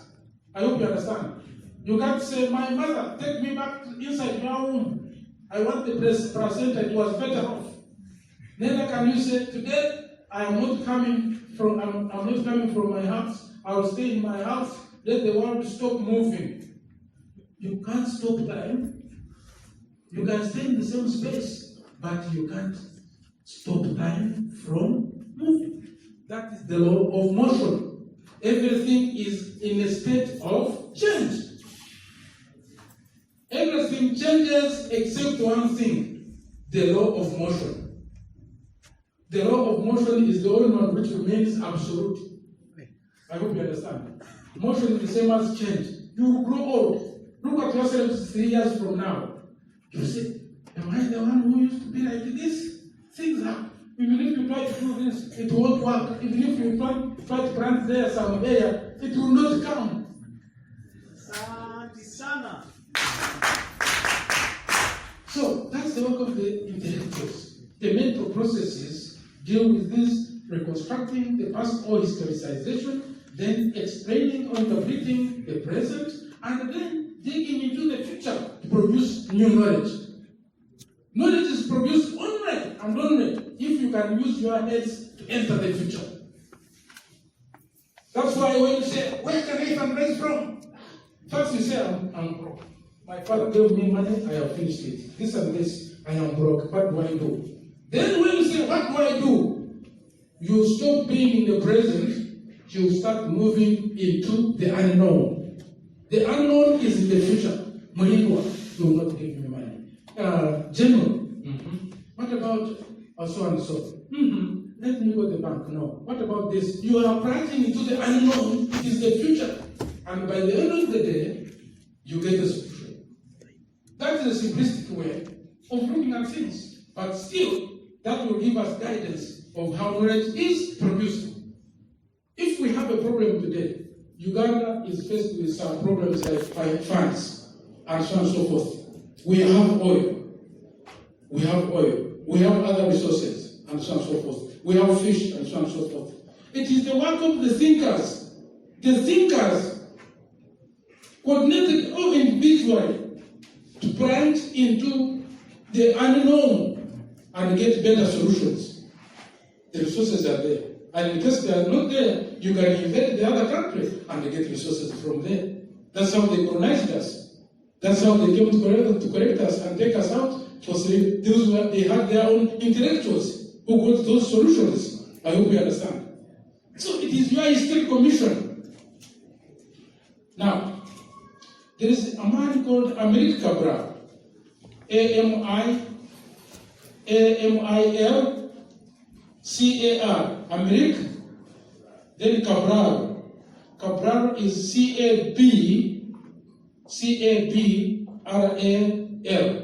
I hope you understand. You can't say, my mother, take me back inside your womb. I want the placenta, it was better off. Neither can you say, today I'm not coming from my house. I'll stay in my house. Let the world stop moving. You can't stop time. You can stay in the same space, but you can't stop time from moving. That is the law of motion. Everything is in a state of change. Everything changes except one thing, the law of motion. The law of motion is the only one which remains absolute. I hope you understand. Motion is the same as change. You will grow old. Look at yourselves 3 years from now. You say, am I the one who used to be like this? Things happen. Even if you try to do this, it won't work. Even if you try to plant there some air, it will not come. So that's the work of the intellectuals. The mental processes deal with this, reconstructing the past or historicization, then explaining or interpreting the present, and then digging into the future to produce new knowledge. Knowledge is produced only and only if you can use your heads to enter the future. That's why when you say, where can I fundraise from? First you say, I'm broke. My father gave me money, I have finished it. This and this, I am broke. What do I do? Then when you say, what do I do? You stop being in the present, you start moving into the unknown. The unknown is in the future. Mulindwa, you will not give me money. General, what about so and so? Let me go to the bank. No. What about this? You are plunging into the unknown, it is the future. And by the end of the day, you get a solution. That is a simplistic way of looking at things. But still, that will give us guidance of how knowledge is produced. If we have a problem today, Uganda is faced with some problems like funds and so on and so forth. We have oil. We have other resources and so on and so forth. We have fish and so on and so forth. It is the work of the thinkers. The thinkers coordinated all individually to plunge into the unknown and get better solutions. The resources are there. And in case they are not there, you can invade the other country and get resources from there. That's how they colonized us. That's how they came to correct us and take us out for slavery. They had their own intellectuals who got those solutions. I hope you understand. So it is your historic commission. Now, there is a man called Americ Cabral. A-M-I-L-C-A-R. Americ. Then Cabral. Cabral is C-A-B R-A-L.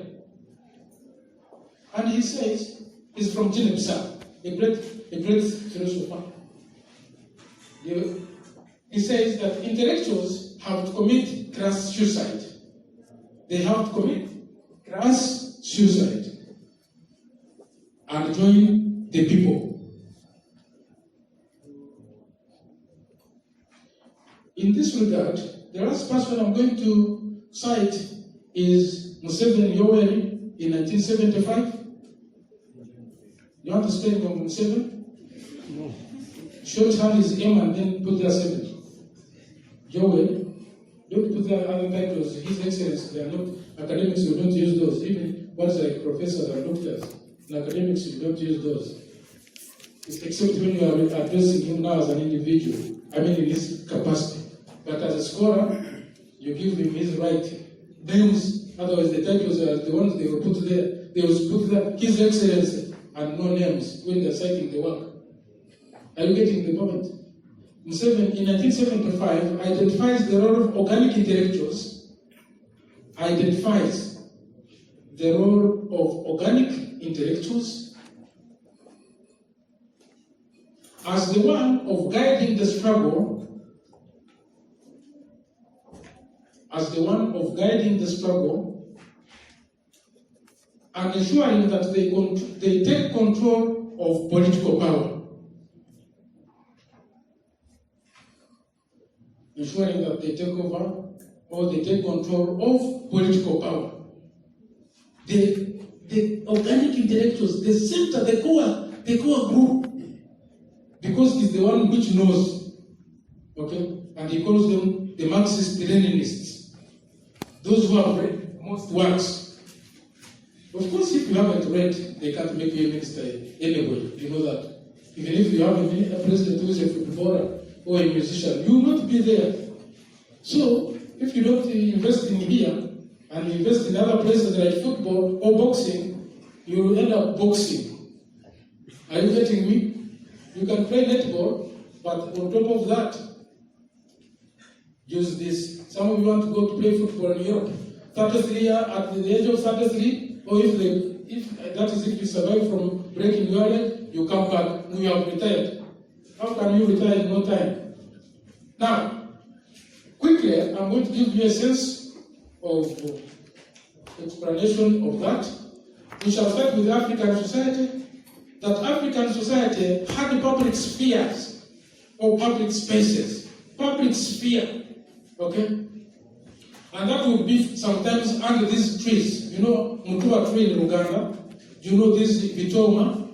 And he says, he's from Guinea-Bissau, a great philosopher. He says that intellectuals have to commit crass suicide. They have to commit crass suicide and join the people. In this regard, the last person I'm going to cite is Museveni Yoweri in 1975. You want to spell on Museveni? No. Shorthand is M and then put there 7. Yoweri. Don't put there other titles. His Excellency, they are not, academics will not use those. Even ones like professors and doctors, in academics you don't use those. Except when you are addressing him now as an individual, I mean in his capacity. But as a scholar, you give him his right names, otherwise the titles are the ones they will put there. They will put there His Excellency and no names when they're citing the work. Are you getting the point? Museveni, in 1975, identifies the role of organic intellectuals, identifies the role of organic intellectuals as the one of guiding the struggle, and ensuring that they take control of political power. Ensuring that they take over or they take control of political power. The organic intellectuals, the center, the core group, because it's the one which knows, okay? And he calls them the Marxist-Leninists. Those who have read most works. Of course, if you haven't read, they can't make you a minister anyway. You know that. Even if you have a president who is a footballer or a musician, you will not be there. So, if you don't invest in here and invest in other places like football or boxing, you will end up boxing. Are you getting me? You can play netball, but on top of that, use this. Some of you want to go to play football in Europe. 33 at the age of 33, or if you survive from breaking your leg, you come back, you have retired. How can you retire in no time? Now, quickly, I'm going to give you a sense of explanation of that. We shall start with African society. That African society had public spheres or public spaces. Public sphere, okay? And that would be sometimes under these trees. You know, Mutua tree in Uganda. You know this Vitoma,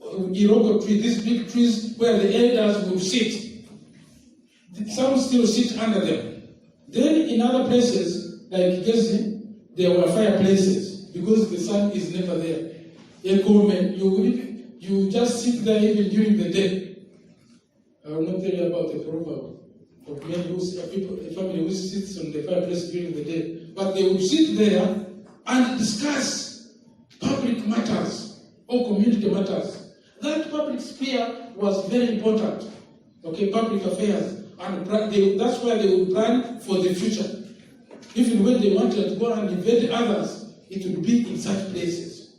Iroko tree, these big trees where the elders would sit. Some still sit under them. Then in other places, like Gezi, there were fireplaces because the sun is never there. You just sit there even during the day. I will not tell you about the proverb of men a family who sits on the fireplace during the day. But they would sit there and discuss public matters or community matters. That public sphere was very important. Okay, public affairs. And that's why they would plan for the future. Even when they wanted to go and invade others, it would be in such places.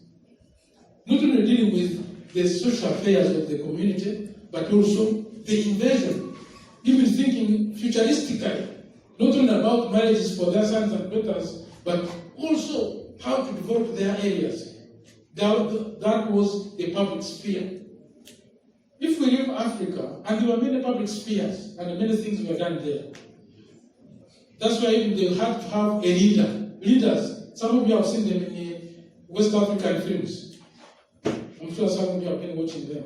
Not only dealing with the social affairs of the community, but also the invasion. Even thinking futuristically, not only about marriages for their sons and daughters, but also how to develop their areas. That was the public sphere. If we leave Africa, and there were many public spheres, and many things were done there. That's why they had to have a leader. Leaders, some of you have seen them in West African films. I'm sure some of you have been watching them.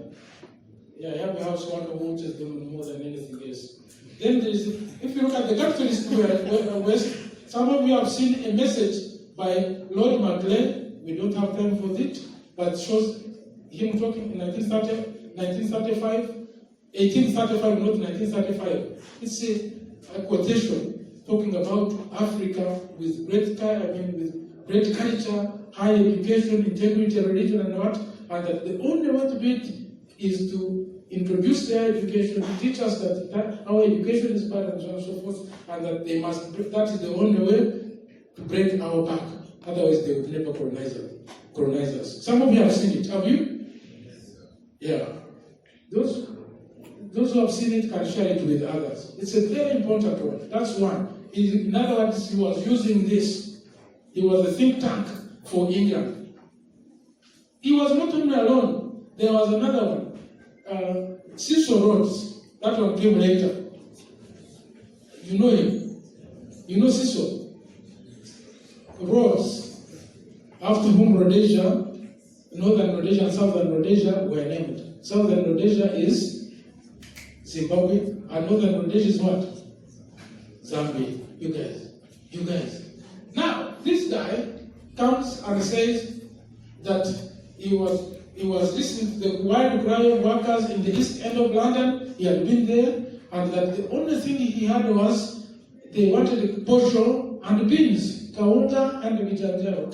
Yeah, I have a housewife who watches them more than anything else. Then there is, if you look at the capitalist West, some of you have seen a message by Lord Maclean. We don't have time for it, but shows him talking in 1835, not 1935. It's a quotation talking about Africa with great culture, high education, integrity, religion, and what, and that the only way to do it is to introduce their education, to teach us that our education is bad and so on and so forth, and that they must. That is the only way to break our back. Otherwise, they would never colonize us. Some of you have seen it, have you? Yeah. Those who have seen it can share it with others. It's a very important one. That's one. In other words, he was using this. He was a think tank for England. He was not only alone. There was another one. Cecil Rhodes. That one came later. You know him. You know Cecil Rhodes, after whom Rhodesia, Northern Rhodesia and Southern Rhodesia were named. Southern Rhodesia is Zimbabwe, and Northern Rhodesia is what? Zambia. You guys. Now, this guy comes and says that he was listening to the wild cry of workers in the East End of London. He had been there, and that the only thing he had was they wanted posho and beans, kaunga and vijanjaro,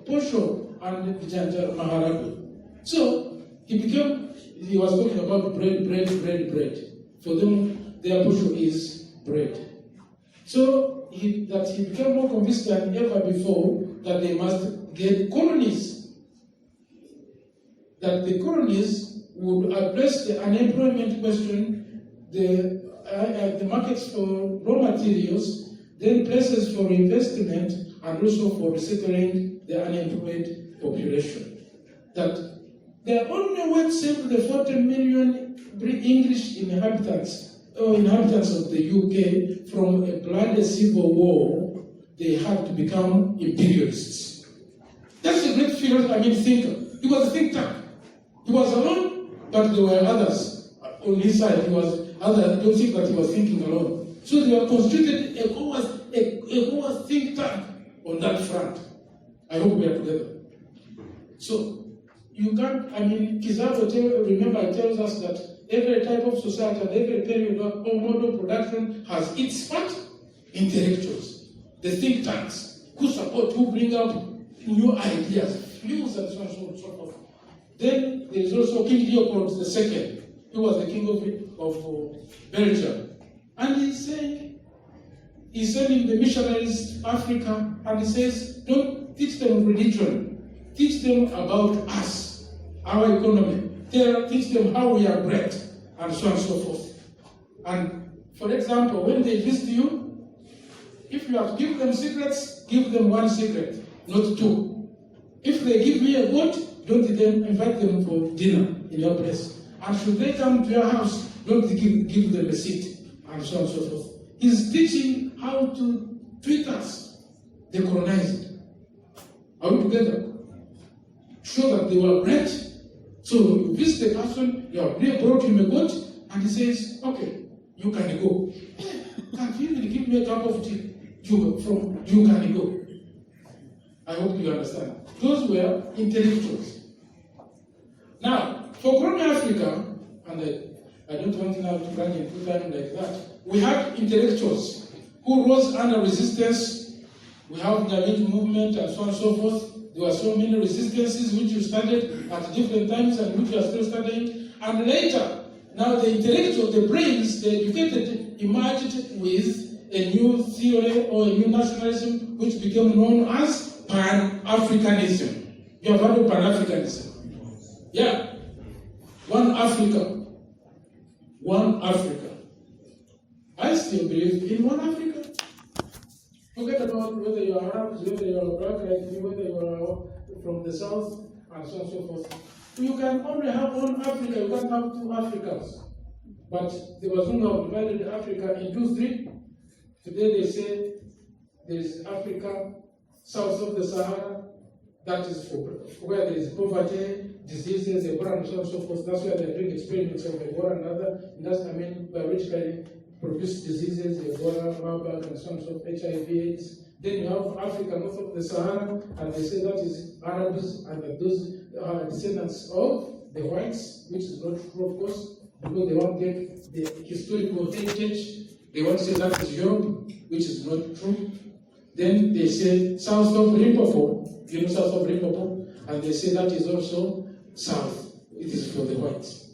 posho and vijanjaro, maharagwe. So he was talking about bread. For them, their posho is bread. So he became more convinced than ever before that they must get colonies. That the colonies would address the unemployment question, the markets for raw materials, then places for investment, and also for resettling the unemployed population. That the only way to save the 40 million English inhabitants of the UK from a bloody civil war, they had to become imperialists. That's a great thinker. He was a think tank. He was alone, but there were others on his side. I don't think that he was thinking alone. So they were constituted a whole think tank on that front. I hope we are together. So you can't, Kizabo tells us that every type of society and every period of modern production has its part. Intellectuals, the think tanks, who bring up new ideas, views, and so on and so forth. Then there is also King Leopold II. He was the king of Belgium. And he's sending the missionaries to Africa, and he says, don't teach them religion. Teach them about us, our economy. Teach them how we are bred, and so on and so forth. And for example, when they visit you, if you have to give them cigarettes, give them one cigarette, not two. If they give me a goat, don't invite them for dinner in your place. And should they come to your house, don't give them a seat, and so on and so forth. He's teaching how to treat us, the colonized. Are we together? Show that they were bred. So you visit the person, you have brought him a goat, and he says, okay, you can go. Can't you even give me a cup of tea? You can go. I hope you understand. Those were intellectuals. Now, for colonial Africa, and I don't want now to run into time like that, we have intellectuals who rose under resistance. We have the Ghanaian movement and so on and so forth. There were so many resistances which you studied at different times and which you are still studying. And later, now the intellectuals, the brains, the educated, emerged with a new theory or a new nationalism which became known as Pan-Africanism. You have heard of Pan-Africanism? Yeah. One Africa. One Africa. I still believe in one Africa. Forget about whether you are Arabs, whether you are black like me, whether you are from the south, and so on and so forth. You can only have one Africa, you can't have two Africas. But the Wazungu have divided Africa into three. Today they say there is Africa south of the Sahara, that is for where there is poverty, diseases, Ebola, and so on and so forth. That's why they're doing experiments of Ebola and other, biologically produced diseases, Ebola, Marburg, and so on and so forth, HIV, AIDS. Then you have Africa north of the Sahara, and they say that is Arabs, and that those are descendants of the whites, which is not true, of course, because they want to take the historical heritage. They want to say that is Europe, which is not true. Then they say south of Limpopo, south of Limpopo, and they say that is also south. It is for the whites.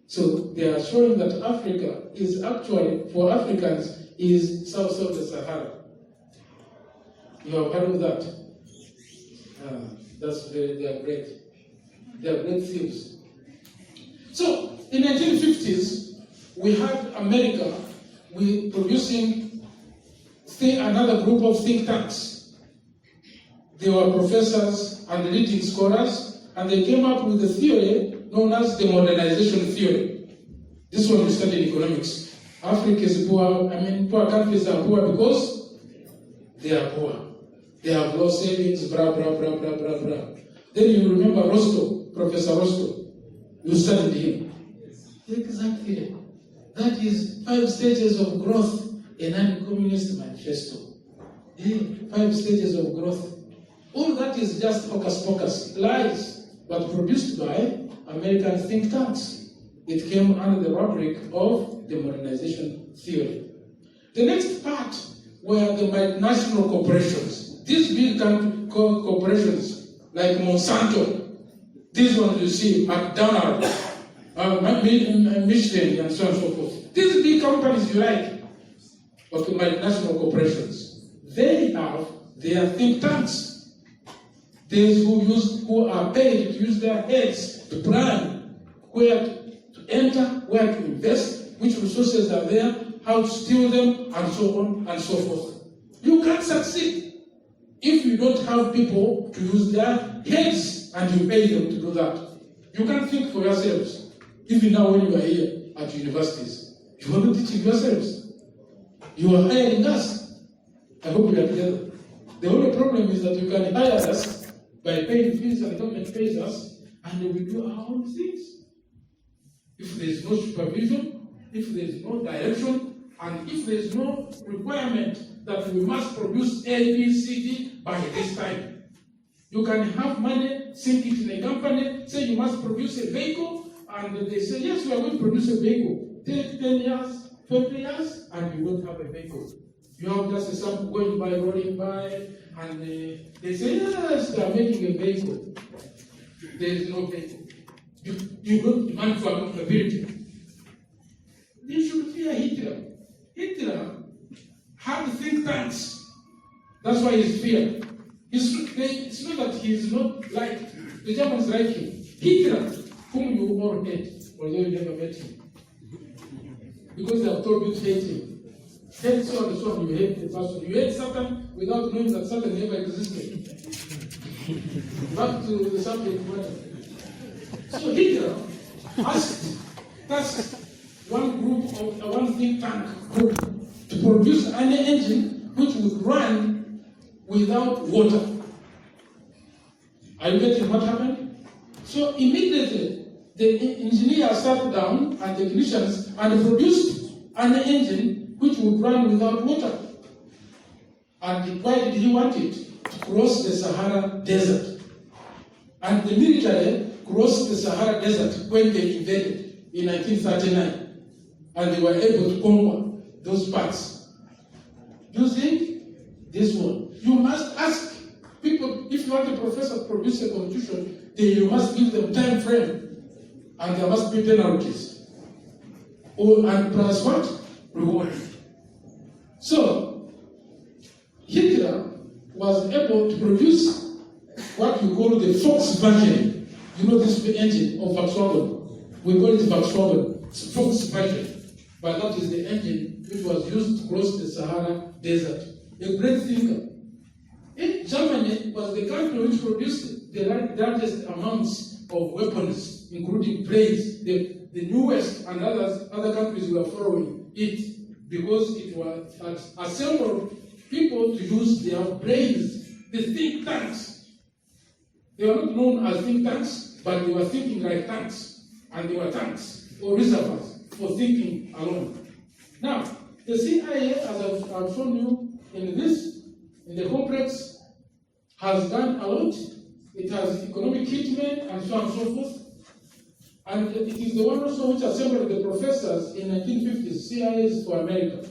So they are showing that Africa is actually, for Africans, is south of the Sahara. You have heard of that? They are great. They are great thieves. So, in the 1950s, we had America producing another group of think tanks. They were professors and leading scholars, and they came up with a theory known as the modernization theory. This one we studied in economics. Africa is poor, poor countries are poor because they are poor. They have low savings, blah, blah, blah, blah, blah, blah. Then you remember Roscoe, Professor Roscoe. You studied him. Exactly. That is 5 stages of growth, a non-communist manifesto. 5 stages of growth. All that is just hocus pocus, lies, but produced by American think tanks. It came under the rubric of the modernization theory. The next part were the multinational corporations. These big corporations like Monsanto, these ones you see, McDonald's, Michelin, and so on and so forth. These big companies you like, but the multinational corporations, they have their think tanks. Those who are paid to use their heads to plan where to enter, where to invest, which resources are there, how to steal them, and so on and so forth. You can't succeed if you don't have people to use their heads and you pay them to do that. You can't think for yourselves. Even now when you are here at universities, you are not teaching yourselves. You are hiring us. I hope we are together. The only problem is that you can hire us by paying fees and the government pays us, and we do our own things. If there is no supervision, if there is no direction, and if there is no requirement that we must produce A, B, C, D by this time. You can have money, sink it in a company, say you must produce a vehicle, and they say, yes, we are going to produce a vehicle. Take 10 years, 20 years, and you won't have a vehicle. You have just a sample going by, rolling by, and they say, yes, they are making a vehicle. There is no vehicle. You don't demand for accountability. You should fear Hitler. Hitler had think tanks. That's why he's feared. It's not that he's not liked. The Germans like him. Hitler, whom you all hate, although you never met him. Because they have told you to hate him. Hate so and so, you hate the person. You hate Satan without knowing that Satan never existed. Back to the subject matter. So Hitler tasked one group of one think tank group to produce an engine which would run without water. Are you getting what happened? So immediately the engineers sat down and technicians and produced an engine which would run without water. And why did he want it? To cross the Sahara Desert. And the military crossed the Sahara Desert when they invaded in 1939. And they were able to conquer those parts. Do you think? This one. You must ask people, if you want a professor to produce a constitution, then you must give them time frame. And there must be penalties. And plus what? Reward. So, Hitler was able to produce what we call the Fox version. You know this engine of Volkswagen? We call it Volkswagen. It's Fox version. But that is the engine which was used to cross the Sahara Desert. A great thinker. Germany was the country which produced the largest amounts of weapons, including planes. The newest and other countries were following it because it was assembled people to use their brains. The think tanks. They were not known as think tanks, but they were thinking like tanks. And they were tanks or reservoirs for thinking alone. Now, the CIA, as I've shown you in the complex, has done a lot. It has economic hitmen and so on and so forth. And it is the one also which assembled the professors in 1950s, CIAs for America.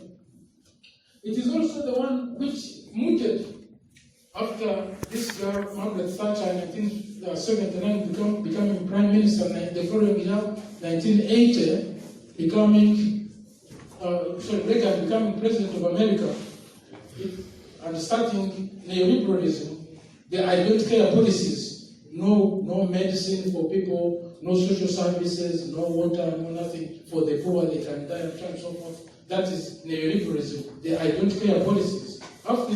It is also the one which mooted after this girl, Margaret Thatcher, in 1979 becoming prime minister, and the following year, 1980, Reagan becoming president of America. and starting neoliberalism, the I don't care policies, no medicine for people, no social services, no water, no nothing for the poor, they can die and so forth. That is neoliberalism, the I don't care policies. After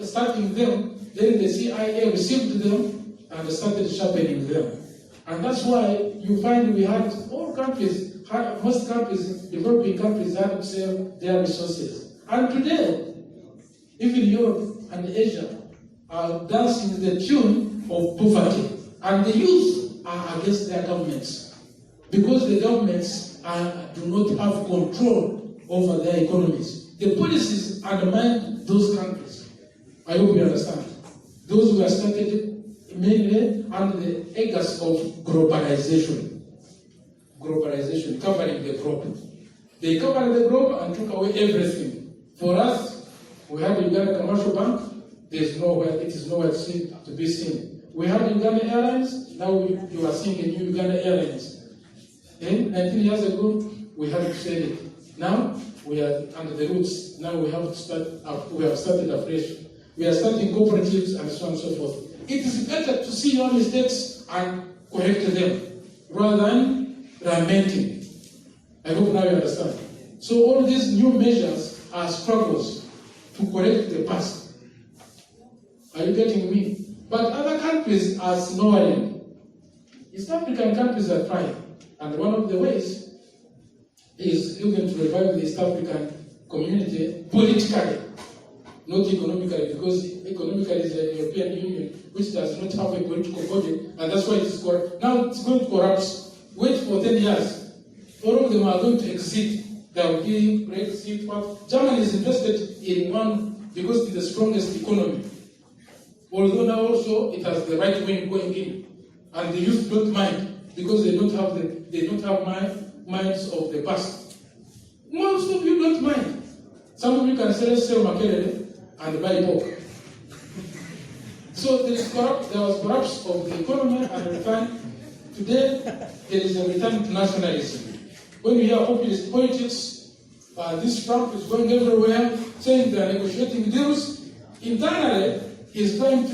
starting them, then the CIA received them and started sharpening them. And that's why you find we had all countries, most countries, developing countries had to sell their resources. And today, even Europe and Asia are dancing the tune of poverty. And the youth are against their governments because the governments do not have control over their economies. The policies undermine those countries. I hope you understand. Those were started mainly under the aegis of globalization. Globalization, covering the globe. They covered the globe and took away everything. For us, we had Uganda Commercial Bank. It is nowhere to be seen. We had Uganda Airlines. Now you are seeing a new Uganda Airlines. Then 19 years ago, we had to sell it. Now we are under the roots. Now we have to start. We have started afresh. We are starting cooperatives and so on and so forth. It is better to see your mistakes and correct them rather than lamenting. I hope now you understand. So all these new measures are struggles to correct the past. Are you getting me? But other countries are snowing. East African countries are trying. And one of the ways is even to revive the East African community politically, not economically, because economically is the European Union, which does not have a political body, and that's why it is corrupt. Now it's going to corrupt. Wait for 10 years. All of them are going to exit. There will be Brexit. Germany is invested in one because it's the strongest economy. Although now also it has the right wing going in, and the youth don't mind because they don't have minds of the past. Most of you don't mind. Some of you can sell Makerere and buy pork. So there was corruption of the economy and return. Today there is a return to nationalism. When you hear populist politics, this Trump is going everywhere saying they are negotiating deals. Internally, he is trying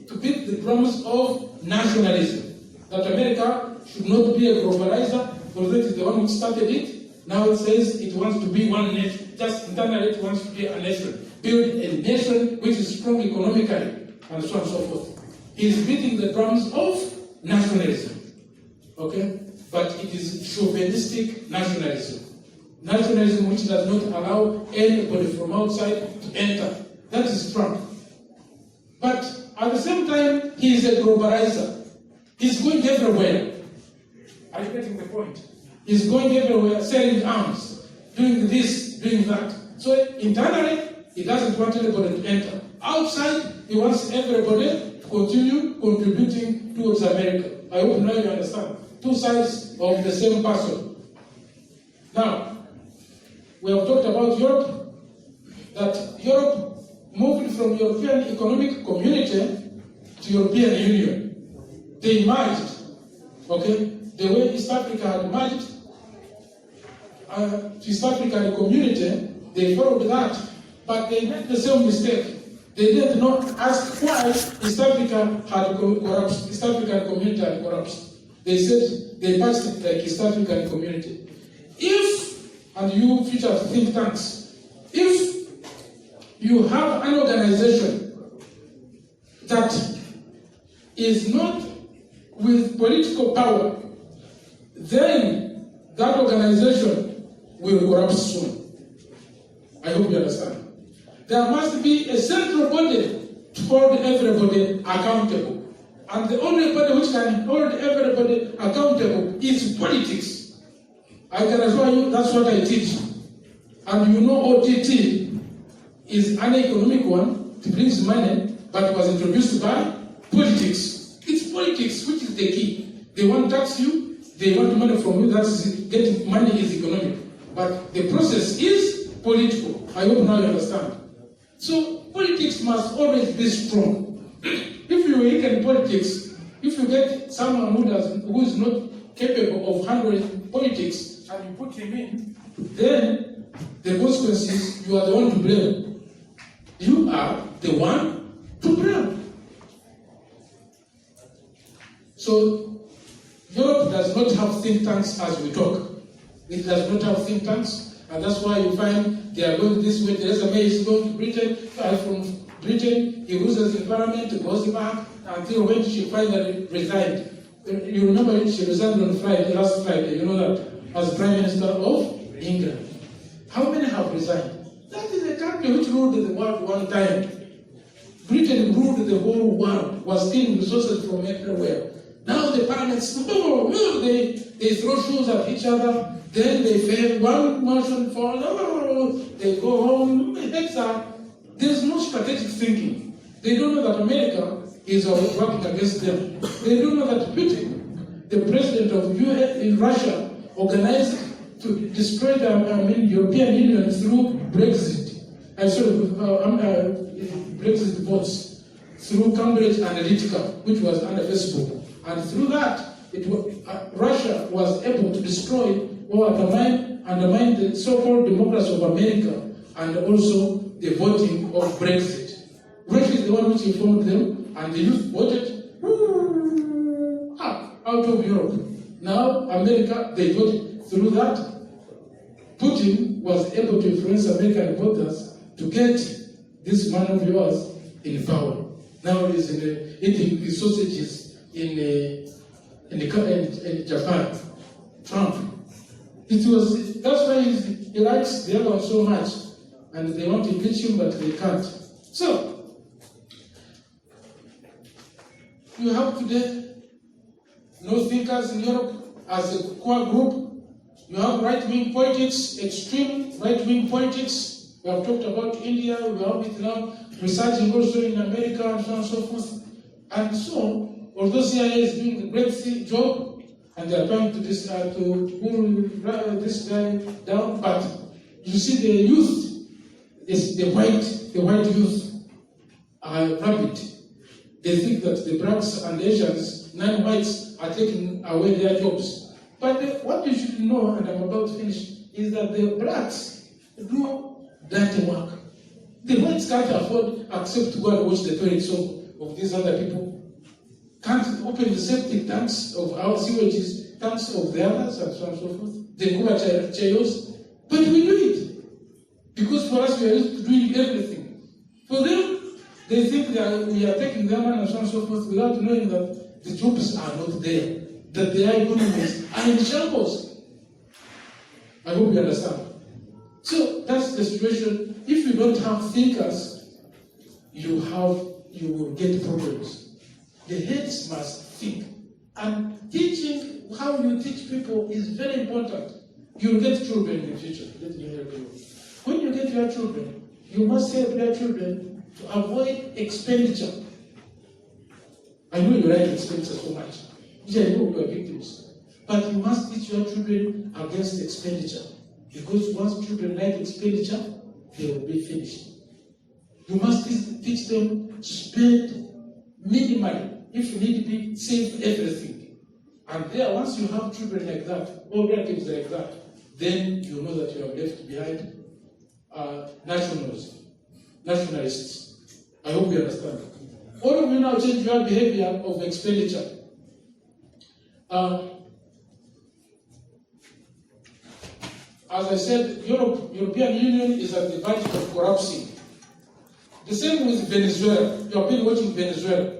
to beat the drums of nationalism. That America should not be a globalizer, although it is the one who started it. Now it says it wants to be one nation. Just internally it wants to be a nation. Build a nation which is strong economically, and so on and so forth. He is beating the drums of nationalism. Okay? But it is chauvinistic nationalism. Nationalism which does not allow anybody from outside to enter. That is Trump. But at the same time, he is a globalizer. He's going everywhere. Are you getting the point? He's going everywhere, selling arms, doing this, doing that. So internally, he doesn't want anybody to enter. Outside, he wants everybody to continue contributing towards America. I hope now you understand. Two sides of the same person. Now, we have talked about Europe, that Europe moved from European Economic Community to European Union. They merged, okay? The way East Africa had merged to East African Community, they followed that, but they made the same mistake. They did not ask why East Africa had corrupted, East African Community had corrupted. They said they passed it like East African Community. If, and you future think tanks, if you have an organization that is not with political power, then that organization will corrupt soon. I hope you understand. There must be a central body to hold everybody accountable. And the only body which can hold everybody accountable is politics. I can assure you that's what I teach. And you know OTT is an economic one, it brings money, but it was introduced by politics. It's politics which is the key. They want to tax you, they want money from you, that's it. Getting money is economic. But the process is political. I hope now you understand. So politics must always be strong. If you weaken politics, if you get someone who is not capable of handling politics and you put him in, then the consequence is you are the one to blame. You are the one to blame. So Europe does not have think tanks as we talk. It does not have think tanks, and that's why you find they are going this way. Theresa May is going to Britain, from Britain, he loses environment, goes back, until when she finally resigned. You remember she resigned on Friday, last Friday, you know that, as Prime Minister of England. How many have resigned? That is a country which ruled the world one time. Britain ruled the whole world, was stealing resources from everywhere. Now the parents, they throw shoes at each other, then they fail, one motion falls, they go home. There's no strategic thinking. They don't know that America is working against them. They don't know that Putin, the president of US in Russia, organized to destroy the European Union through Brexit. Brexit votes, through Cambridge Analytica, which was under Facebook. And through that, Russia was able to destroy or undermine the so-called democracy of America and also the voting of Brexit. Russia is the one which informed them, and the youth voted out of Europe. Now, America, they voted through that. Putin was able to influence American voters to get this man of yours in power. Now he's eating the sausages in Japan. Trump. That's why he likes the other one so much, and they want to impeach him, but they can't. So you have today no thinkers in Europe as a core group. You have right-wing politics, extreme right-wing politics. We have talked about India, we have it now, researching also in America, and so on and so forth. And so, although CIA is doing a great job, and they are trying to pull this guy down, but you see the youth, the white youth are rabid. They think that the blacks and Asians, non-whites, are taking away their jobs. But what you should know, and I'm about to finish, is that the blacks do dirty work. The whites can't afford except to go and watch the toilets of these other people. Can't open the septic tanks of our sewages, tanks of the others, and so on and so forth. They go at chaos. But we do it. Because for us, we are used to doing everything. For them, they think that we are taking their money and so on and so forth without knowing that the jobs are not there, that their economies are in shambles. I hope you understand. So that's the situation. If you don't have thinkers, you will get problems. The heads must think. And teaching, how you teach people is very important. You'll get children in the future. Let me help you. When you get your children, you must help your children to avoid expenditure. I know you like expenditure so much. I know you are victims. But you must teach your children against expenditure. Because once children like expenditure, they will be finished. You must teach them to spend minimally. If need be, save everything. And there, once you have children like that, or relatives like that, then you know that you have left behind nationalists. I hope you understand. All of you now change your behavior of expenditure. As I said, European Union is at the verge of collapsing. The same with Venezuela. You have been watching Venezuela.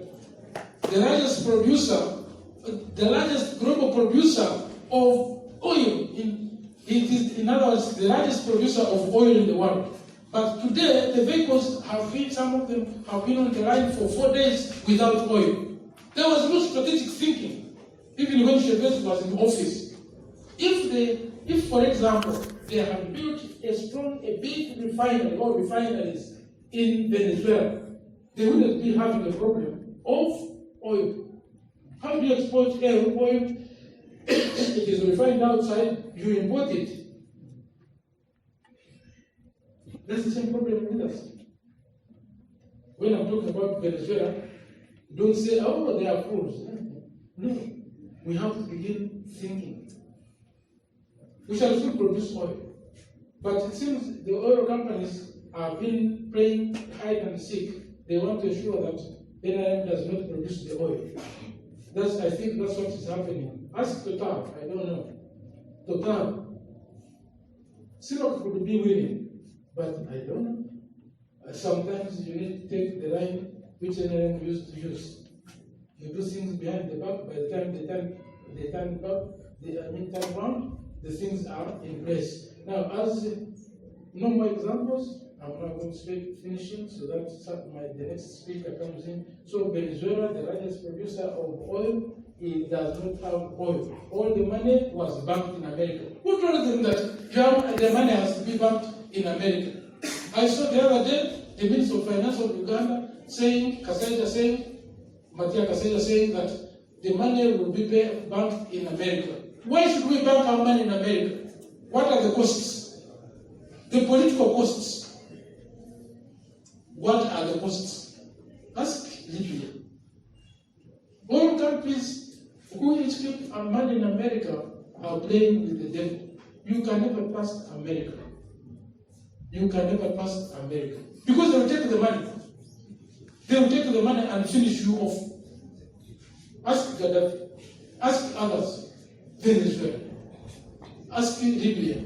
The largest global producer of oil, in other words, the largest producer of oil in the world. But today, the vehicles some of them have been on the line for 4 days without oil. There was no strategic thinking, even when Chavez was in office. If, for example, they had built a big refinery or refineries in Venezuela, they wouldn't be having a problem of oil. How do you export oil? It is refined outside, you import it. That's the same problem with us. When I'm talking about Venezuela, don't say, oh, they are fools. No, we have to begin thinking. We shall still produce oil. But it seems the oil companies have been playing hide and seek they want to ensure that NIM does not produce the oil. I think that's what is happening. Ask Total, I don't know. Total, Sinop could be winning, but I don't know. Sometimes you need to take the line which NIM used to use. You do things behind the back, by the time they turn back, turn around, the things are in place. Now, as no more examples, I'm not going to speak finishing so that the next speaker comes in. So Venezuela, the largest producer of oil, it does not have oil. All the money was banked in America. Who told them that the money has to be banked in America? I saw the other day the Minister of Finance of Uganda saying, Matia Kasaija saying that the money will be banked in America. Why should we bank our money in America? What are the costs? The political costs. What are the costs? Ask Libya. All countries who each keep money in America are playing with the devil. You can never trust America. You can never trust America. Because they will take the money. They will take the money and finish you off. Ask Gaddafi. Ask others. Venezuela. Ask Libya.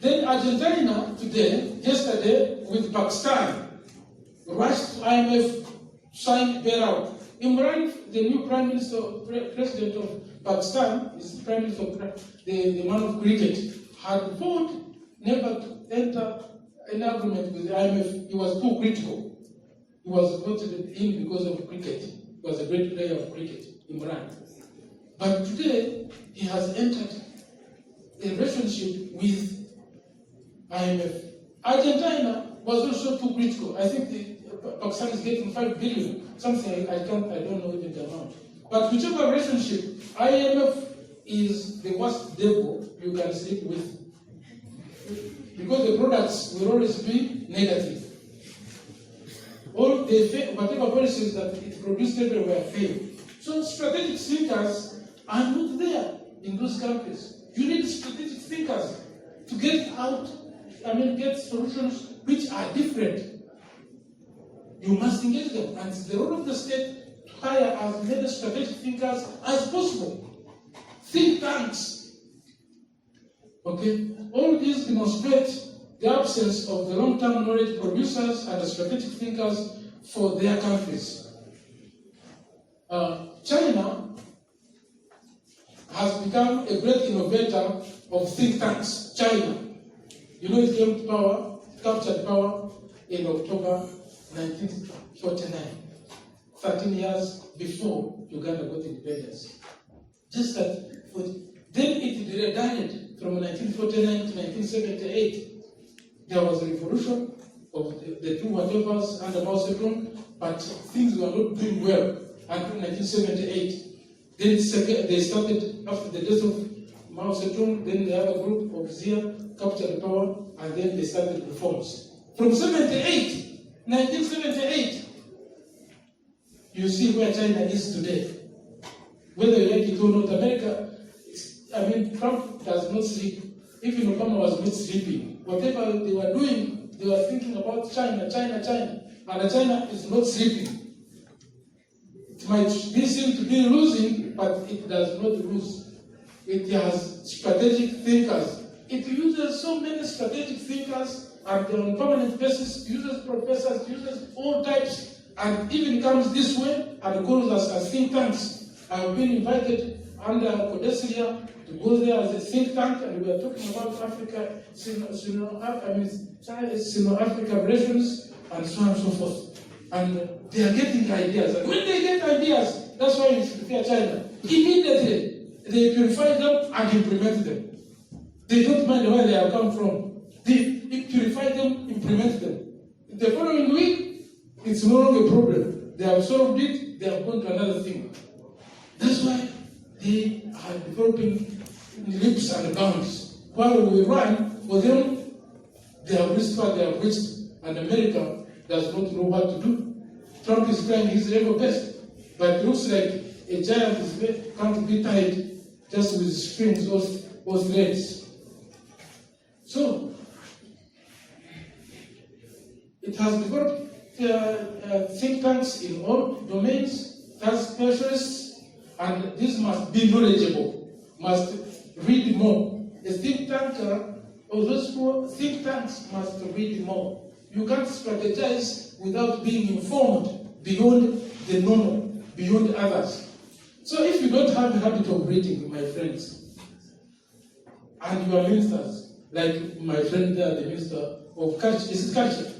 Then Argentina today, yesterday, with Pakistan, rushed to IMF, signed bailout. Imran, the new Prime Minister, President of Pakistan, is Prime Minister of the man of cricket, had vowed never to enter an agreement with the IMF. He was too critical. He was voted in because of cricket. He was a great player of cricket, Imran. But today, he has entered a relationship with IMF. Argentina was also too critical. I think Pakistan is getting 5 billion, something I don't know even the amount. But whichever relationship, IMF is the worst devil you can sleep with. Because the products will always be negative. All whatever policies that it produced everywhere fail. So strategic thinkers are not there in those countries. You need strategic thinkers to get solutions which are different. You must engage them. And it's the role of the state to hire as many strategic thinkers as possible. Think tanks. Okay? All these demonstrate the absence of the long-term knowledge producers and the strategic thinkers for their countries. China has become a great innovator of think tanks. China. You know, it came to power, captured power in October 1949, 13 years before Uganda got independence. Just that, then it died from 1949 to 1978. There was a revolution of the two whatevers under Mao Zedong, but things were not doing well until 1978. Then they started, after the death of Mao Zedong, then the other group of Xia captured the power, and then they started reforms. From 1978, you see where China is today. Whether you like it or not, America, Trump does not sleep. Even Obama was not sleeping. Whatever they were doing, they were thinking about China. And China is not sleeping. It might be seen to be losing, but it does not lose. It has strategic thinkers. It uses so many strategic thinkers, and on a permanent basis, uses professors, uses all types, and even comes this way and calls us as think tanks. I have been invited under Codesilia to go there as a think tank, and we are talking about Africa, Sino-Africa relations, and so on and so forth. And they are getting ideas. And when they get ideas, that's why you should fear China. Immediately, they purify them and implement them. They don't mind where they have come from. They purify them, implement them. The following week, it's no longer a problem. They have solved it, they have gone to another thing. That's why they are developing leaps and bounds. While we run, for them, they have reached what they have reached, and America does not know what to do. Trump is trying his level best, but it looks like a giant can't be tied just with strings or threads. So, It has developed think tanks in all domains, task specialists, and this must be knowledgeable, must read more. A think tanker, or those who think tanks must read more. You can't strategize without being informed beyond the normal, beyond others. So if you don't have a habit of reading, my friends, and you are ministers, like my friend there, the minister of culture, is it culture?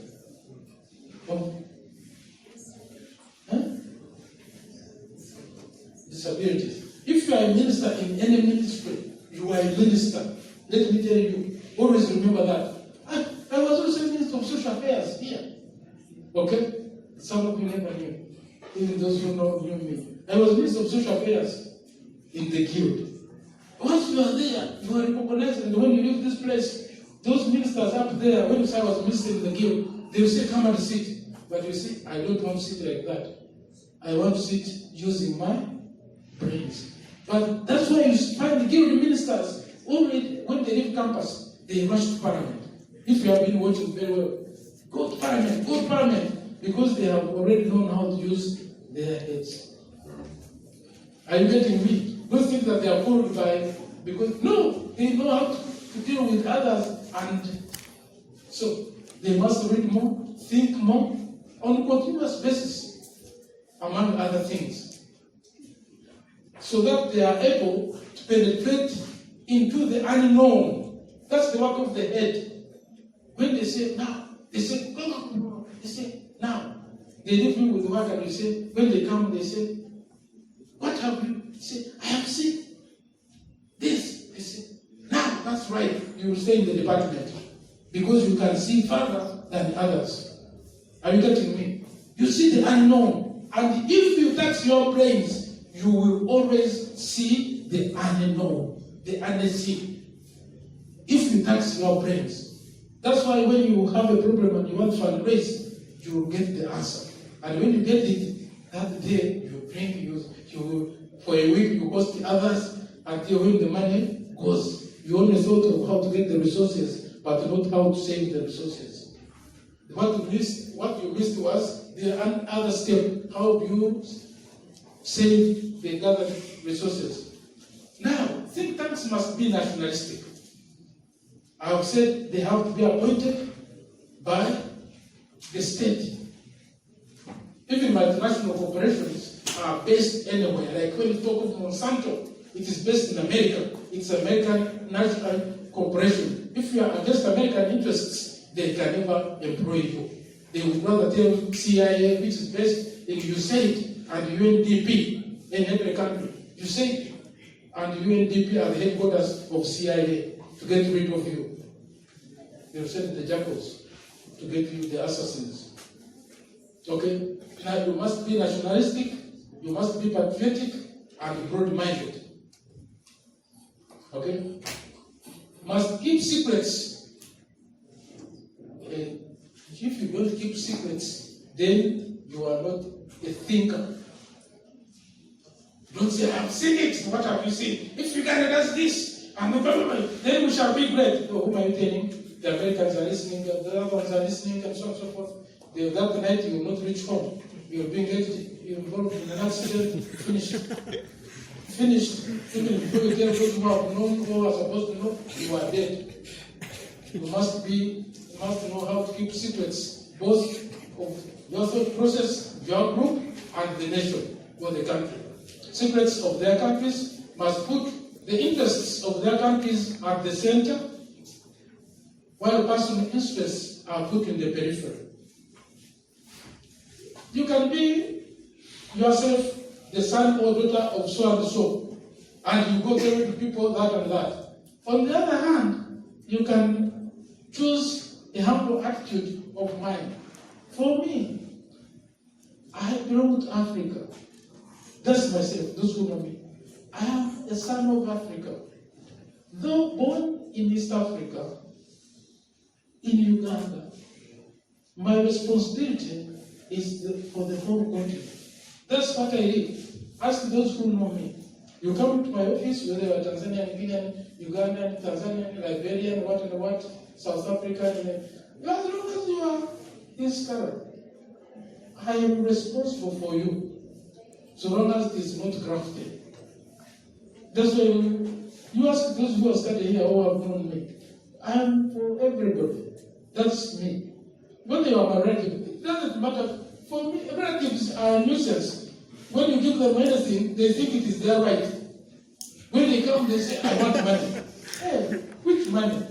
Disabilities. If you are a minister in any ministry, you are a minister. Let me tell you, always remember that. I was also Minister of Social Affairs here. Okay? Some of you never knew. Even those who knew me. I was Minister of Social Affairs in the guild. Once you are there, you are recognized, and when you leave this place, those ministers up there, when you say I was minister in the guild, they will say, come and sit. But you see, I don't want to sit like that. I want to sit using my brains. But that's why you find the guild ministers, only when they leave campus, they rush to Parliament. If you have been watching very well, go to Parliament, because they have already known how to use their heads. Are you getting me? Don't think that they are fooled by, because no, they know how to deal with others, and so they must read more, think more, on a continuous basis, among other things, so that they are able to penetrate into the unknown. That's the work of the head. When they say now, they say, go. They say now. They leave me with the work, and you say, when they come, they say, what have you? They say, I have seen this. They say, now, that's right. You will stay in the department because you can see further than others. Are you getting me? You see the unknown. And if you tax your brains, you will always see the unknown, the unseen. If you tax your brains. That's why when you have a problem and you want to fundraise, you will get the answer. And when you get it, that day you bring, you for a week you host the others until when the money goes. You only thought of how to get the resources, but not how to save the resources. What you missed was the other step, how you save the gathered resources. Now, think tanks must be nationalistic. I have said they have to be appointed by the state. Even multinational corporations are based anywhere. Like when you talk of Monsanto, it is based in America. It's American national corporation. If you are against American interests, they can never employ you. They would rather tell CIA, which is based in USAID and UNDP in every country. USAID and UNDP are the headquarters of CIA to get rid of you. They will send the jackals to get you, the assassins. Okay? Now you must be nationalistic, you must be patriotic and broad-minded. Okay? Must keep secrets. If you don't keep secrets, then you are not a thinker. Don't say, I've seen it. What have you seen? If Uganda does this, and then we shall be great. Oh, whom are you telling? The Americans are listening, the other ones are listening, and so on and so forth. That night you will not reach home. You will be involved in an accident, finished. Even before you tell those who have known or are supposed to know, you are dead. You must know how to keep secrets, both of your thought process, your group, and the nation or the country. Secrets of their countries must put the interests of their countries at the center, while personal interests are put in the periphery. You can be yourself the son or daughter of so and so, and you go tell people that and that. On the other hand, you can choose a humble attitude of mind. For me, I belong to Africa. That's myself, those who know me. I am a son of Africa. Though born in East Africa, in Uganda, my responsibility is for the whole country. That's what I live. Ask those who know me. You come to my office, whether you are Tanzanian, Kenyan, Ugandan, Tanzanian, Liberian, what, South African, as long as you are Yes, Karen, I am responsible for you, so long as it is not grafted. That's why you ask those who are studying here who have known me. I am for everybody. That's me. When they are my relative, it doesn't matter. For me, relatives are a nuisance. When you give them anything, they think it is their right. When they come, they say, I want money. Hey, which money?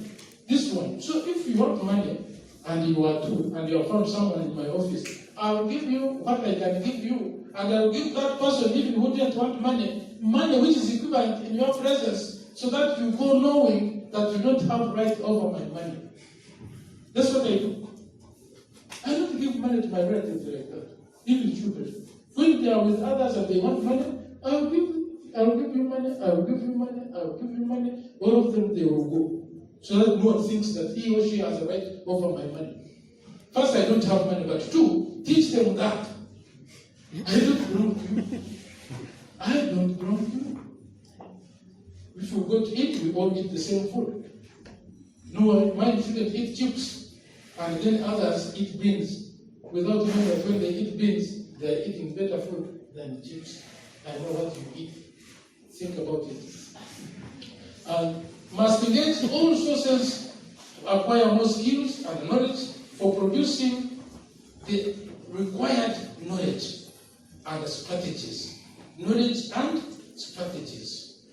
This one. So if you want money, and you are two, and you have found someone in my office, I will give you what I can give you, and I will give that person, even who didn't want money, money which is equivalent in your presence, so that you go knowing that you don't have right over my money. That's what I do. I don't give money to my relatives like that, even children. When they are with others and they want money, I will give you money, I will give you money, I will give you money. All of them, they will go. So that no one thinks that he or she has a right over my money. First, I don't have money, but two, teach them that. I don't belong to you. I don't belong to you. If we go to eat, we all eat the same food. No, mine shouldn't eat chips, and then others eat beans, without knowing that when they eat beans, they are eating better food than chips. I know what you eat. Think about it. And must engage all sources to acquire more skills and knowledge for producing the required knowledge and strategies. Knowledge and strategies.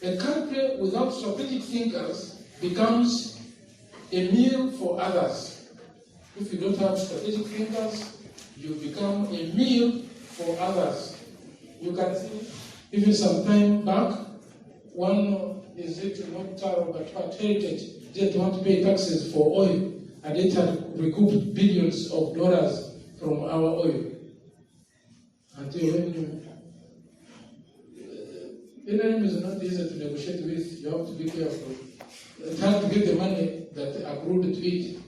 A country without strategic thinkers becomes a meal for others. If you don't have strategic thinkers, you become a meal for others. You can see, even some time back, one is it not Taro, but Patriotic didn't want to pay taxes for oil, and it had recouped billions of dollars from our oil. Until when enemy is not easy to negotiate with, you have to be careful. It's hard to get the money that accrued to it.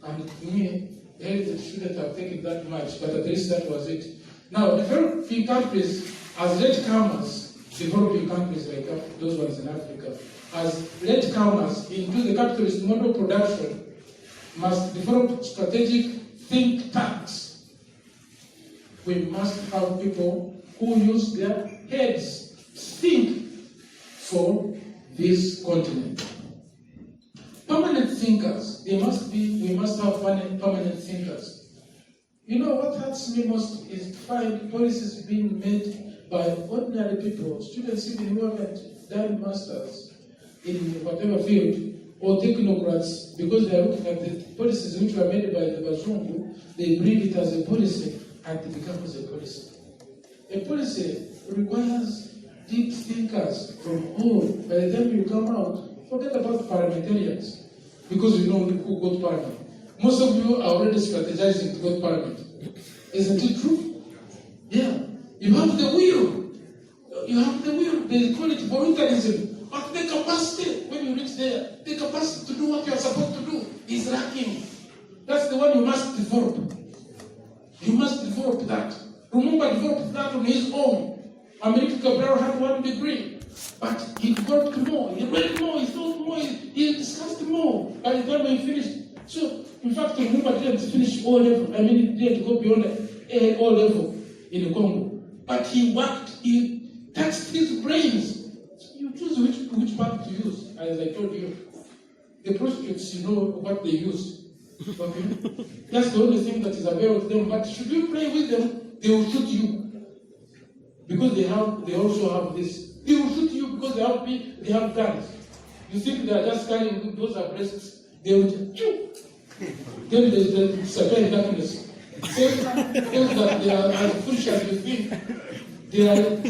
And to me, it shouldn't have taken that much, but at least that was it. Now, developing countries, as latecomers, developing countries like those ones in Africa, as latecomers into the capitalist model production, must develop strategic think tanks. We must have people who use their heads to think for this continent. Permanent thinkers, we must have permanent thinkers. You know what hurts me most is to find policies being made by ordinary people, students even who haven't done masters in whatever field, or technocrats, because they are looking at the policies which were made by the Bazungu, they bring it as a policy and it becomes a policy. A policy requires deep thinkers from home. By the time you come out, forget about parliamentarians, because you know who go to parliament. Most of you are already strategizing to go to parliament. Isn't it true? Yeah. You have the will. You have the will. They call it voluntarism. But the capacity, when you reach there, the capacity to do what you are supposed to do is lacking. That's the one you must develop. You must develop that. Lumumba developed that on his own. America Cabral had 1 degree, but he developed more. He read more, he thought more, he discussed more. By the time he finished. So, in fact, Lumumba didn't finish O level. I mean, he didn't go beyond O level in the Congo. But he worked, he taxed his brains. You choose which part to use, as I told you. The prostitutes, you know what they use. Okay? That's the only thing that is available to them. But should you play with them, they will shoot you. Because they also have this. They will shoot you because they have guns. You think they are just carrying those are breasts, they will just shoot. Then there's the severe darkness. Those that they are as foolish as you think, they are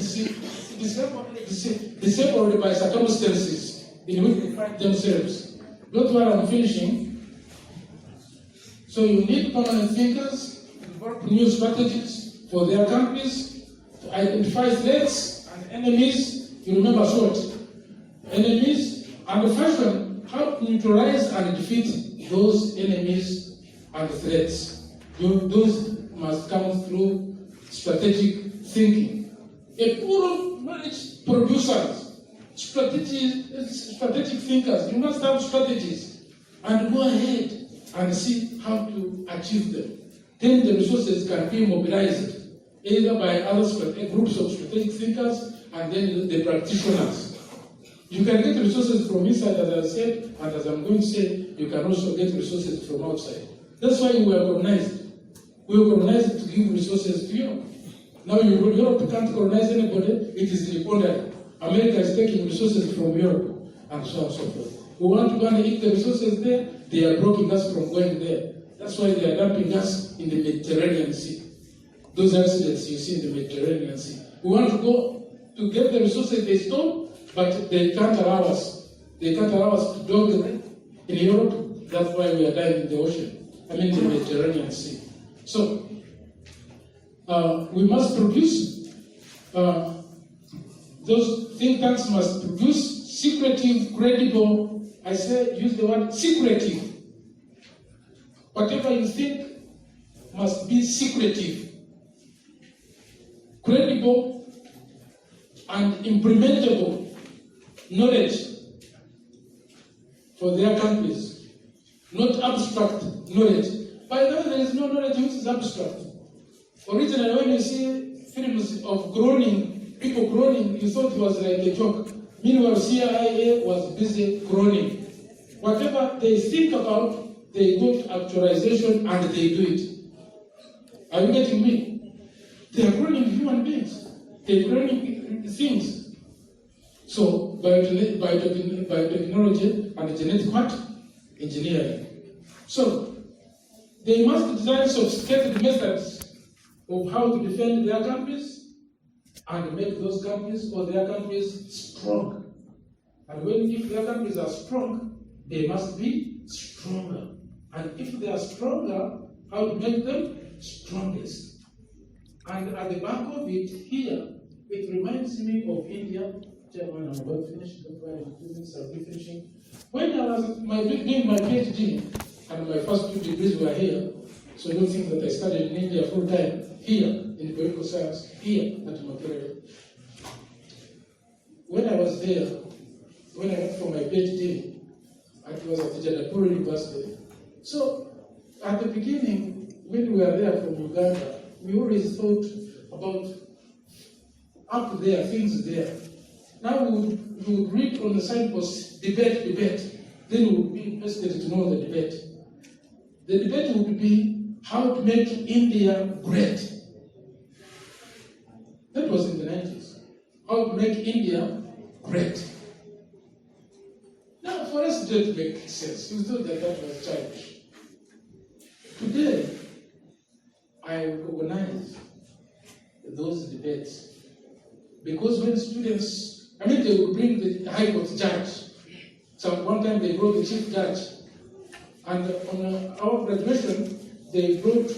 disabled by circumstances in which they find themselves. That's why I'm finishing. So you need permanent thinkers to develop new strategies for their countries, to identify threats and enemies. You remember SWOT. Enemies and fashion how to neutralize and defeat those enemies and threats. Those must come through strategic thinking. A pool of knowledge producers, strategic thinkers, you must have strategies and go ahead and see how to achieve them. Then the resources can be mobilized either by groups of strategic thinkers and then the practitioners. You can get resources from inside, as I said, and as I'm going to say, you can also get resources from outside. That's why we were colonized. We were colonized to give resources to Europe. Now Europe can't colonize anybody, it is the contrary. America is taking resources from Europe, and so on and so forth. We want to go and eat the resources there, they are blocking us from going there. That's why they are dumping us in the Mediterranean Sea. Those accidents you see in the Mediterranean Sea. We want to go to get the resources they stole, but they can't allow us. They can't allow us to dog them in Europe. That's why we are dying in the ocean. I mean the Mediterranean Sea. So, we must produce, those think tanks must produce secretive, credible, I say, use the word secretive. Whatever you think must be secretive, credible, and implementable knowledge for their countries, not abstract knowledge. By the way, there is no knowledge which is abstract. Originally, when you see films of groaning, people groaning, you thought it was like a joke. Meanwhile, CIA was busy groaning. Whatever they think about, they go to actualization and they do it. Are you getting me? They are groaning human beings. They are groaning things. So, biotechnology and genetic what? Engineering. So, they must design sophisticated methods of how to defend their countries and make those countries or their countries strong. And if their countries are strong, they must be stronger. And if they are stronger, how to make them strongest. And at the back of it here, it reminds me of India. Chairman, I'm about to finish, I'll be finishing. When I was doing my PhD, and my first 2 degrees were here, so don't think that I studied in India full time, here, in political science, here at Patriotic. When I was there, when I went for my PhD, it was at Jadapur University. So, at the beginning, when we were there from Uganda, we always thought about up there, things there. Now we would read on the signpost, debate. Then we would be interested to know the debate. The debate would be how to make India great. That was in the 90s. How to make India great. Now, for us, it didn't make sense. We thought that was childish. Today, I recognize those debates because when students, they would bring the High Court judge. So one time they brought the chief judge, and on our graduation, they brought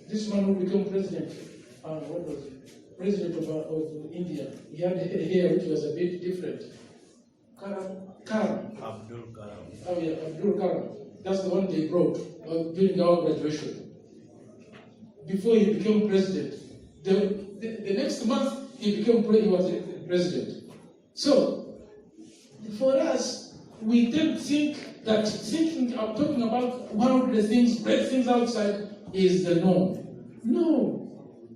this man who became president. What was it? President of India. He had a hair which was a bit different. Karam. Abdul Karam. Oh yeah, Abdul Karam. That's the one they brought during our graduation. Before he became president. The next month, he was president. So, for us, we then think that talking about worldly things, great things outside, is the norm. No.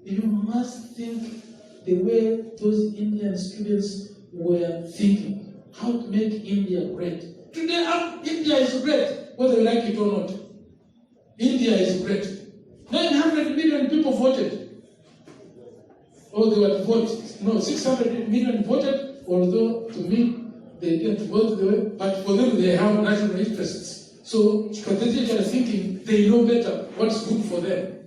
You must think the way those Indian students were thinking. How to make India great. Today, India is great, whether you like it or not. India is great. 900 million people voted. Or they were to vote. No, 600 million voted, although to me, they didn't vote the way, but for them, they have national interests. So, strategically thinking, they know better what's good for them.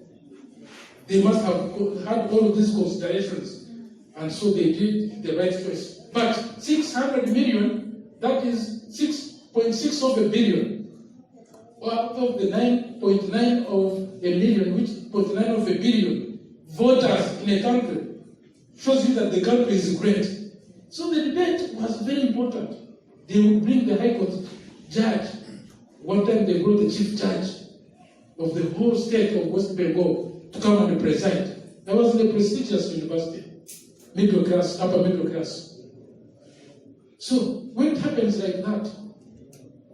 They must have had all of these considerations, and so they did the right choice. But 600 million, that is 6.6 of a billion. Or out of the 9.9 of a million, which 0.9 of a billion voters in a country, shows you that the country is great. So the debate was very important. They would bring the High Court judge. One time they brought the chief judge of the whole state of West Bengal to come and preside. That was in a prestigious university, middle class, upper middle class. So when it happens like that,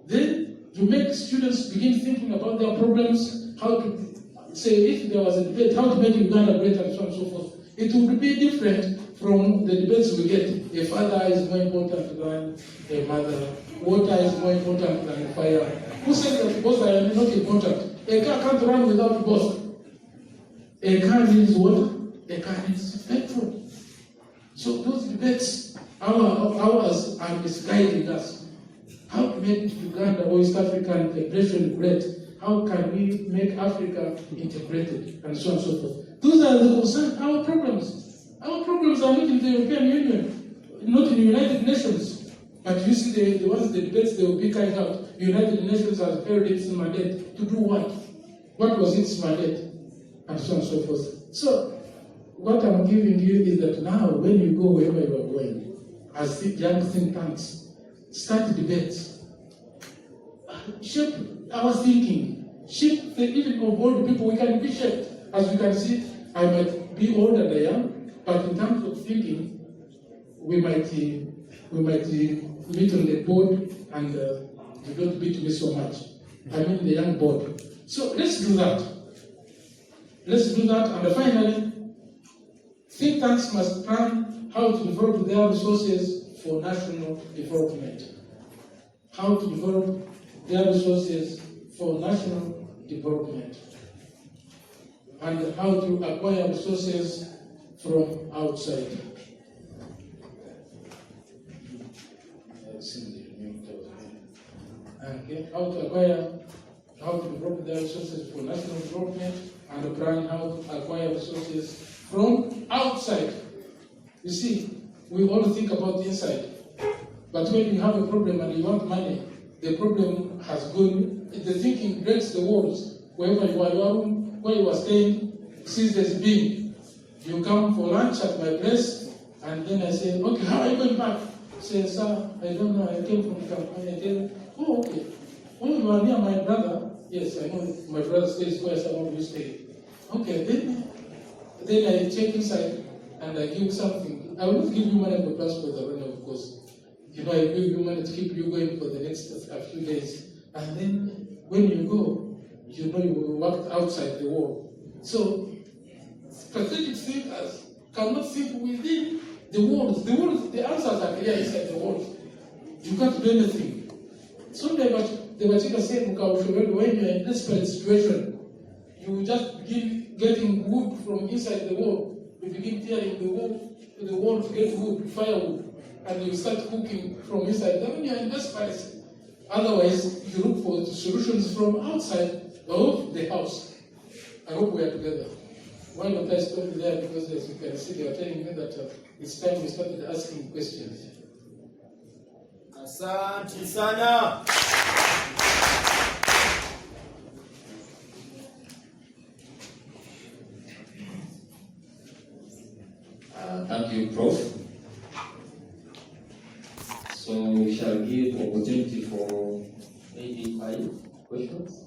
then to make students begin thinking about their problems, how to say if there was a debate, how to make Uganda great and so on and so forth. It would be different from the debates we get. A father is more important than a mother. Water is more important than fire. Who says that both are not important? A car can't run without both. A car needs water, a car needs petrol. So those debates, ours are misguiding us. How to make Uganda or East African integration great? How can we make Africa integrated? And so on and so forth. Those are the concerns, our problems. Our problems are not in the European Union, not in the United Nations. But you see the ones, the debates they will be carried out. The United Nations has held its mandate to do what? What was its mandate? And so on and so forth. So, what I'm giving you is that now, when you go wherever you are going, as young think tanks, start debates. Shape our thinking. Shape the even of old people. We can be shaped. As you can see, I might be older than I am, but in terms of thinking, we might meet on the board and you don't beat me so much. I mean the young board. So let's do that. Let's do that. And finally, think tanks must plan how to develop their resources for national development. How to develop their resources for national development. And how to acquire resources from outside. Okay, how to develop their resources for national development, and plan how to acquire resources from outside. You see, we all think about the inside, but when you have a problem and you want money, the problem has gone. The thinking breaks the walls. Wherever you are, where you are staying, since there's been, you come for lunch at my place, and then I say, okay, how are you going back? Say, sir, I don't know, I came from California. I tell you, oh, okay. Oh, you are near my brother? Yes, I know my brother stays where someone you stay. Okay, then I check inside and I give something. I will not give you money for transport, of course. You know, I give you money to keep you going for the next few days. And then when you go, you know you will walk outside the wall. So, strategic thinkers cannot think within the walls. The walls, the answers are clear inside the walls. You can't do anything. So the Bachika said, when you're in a desperate situation, you just begin getting wood from inside the wall. You begin tearing the wall to get wood, firewood, and you start cooking from inside. Then you're in desperate. Otherwise, you look for solutions from outside of the house. I hope we are together. Why don't I stop there? Because as you can see, they are telling me that it's time we started asking questions. Asante sana. Thank you, Prof. So we shall give opportunity for maybe 5 questions.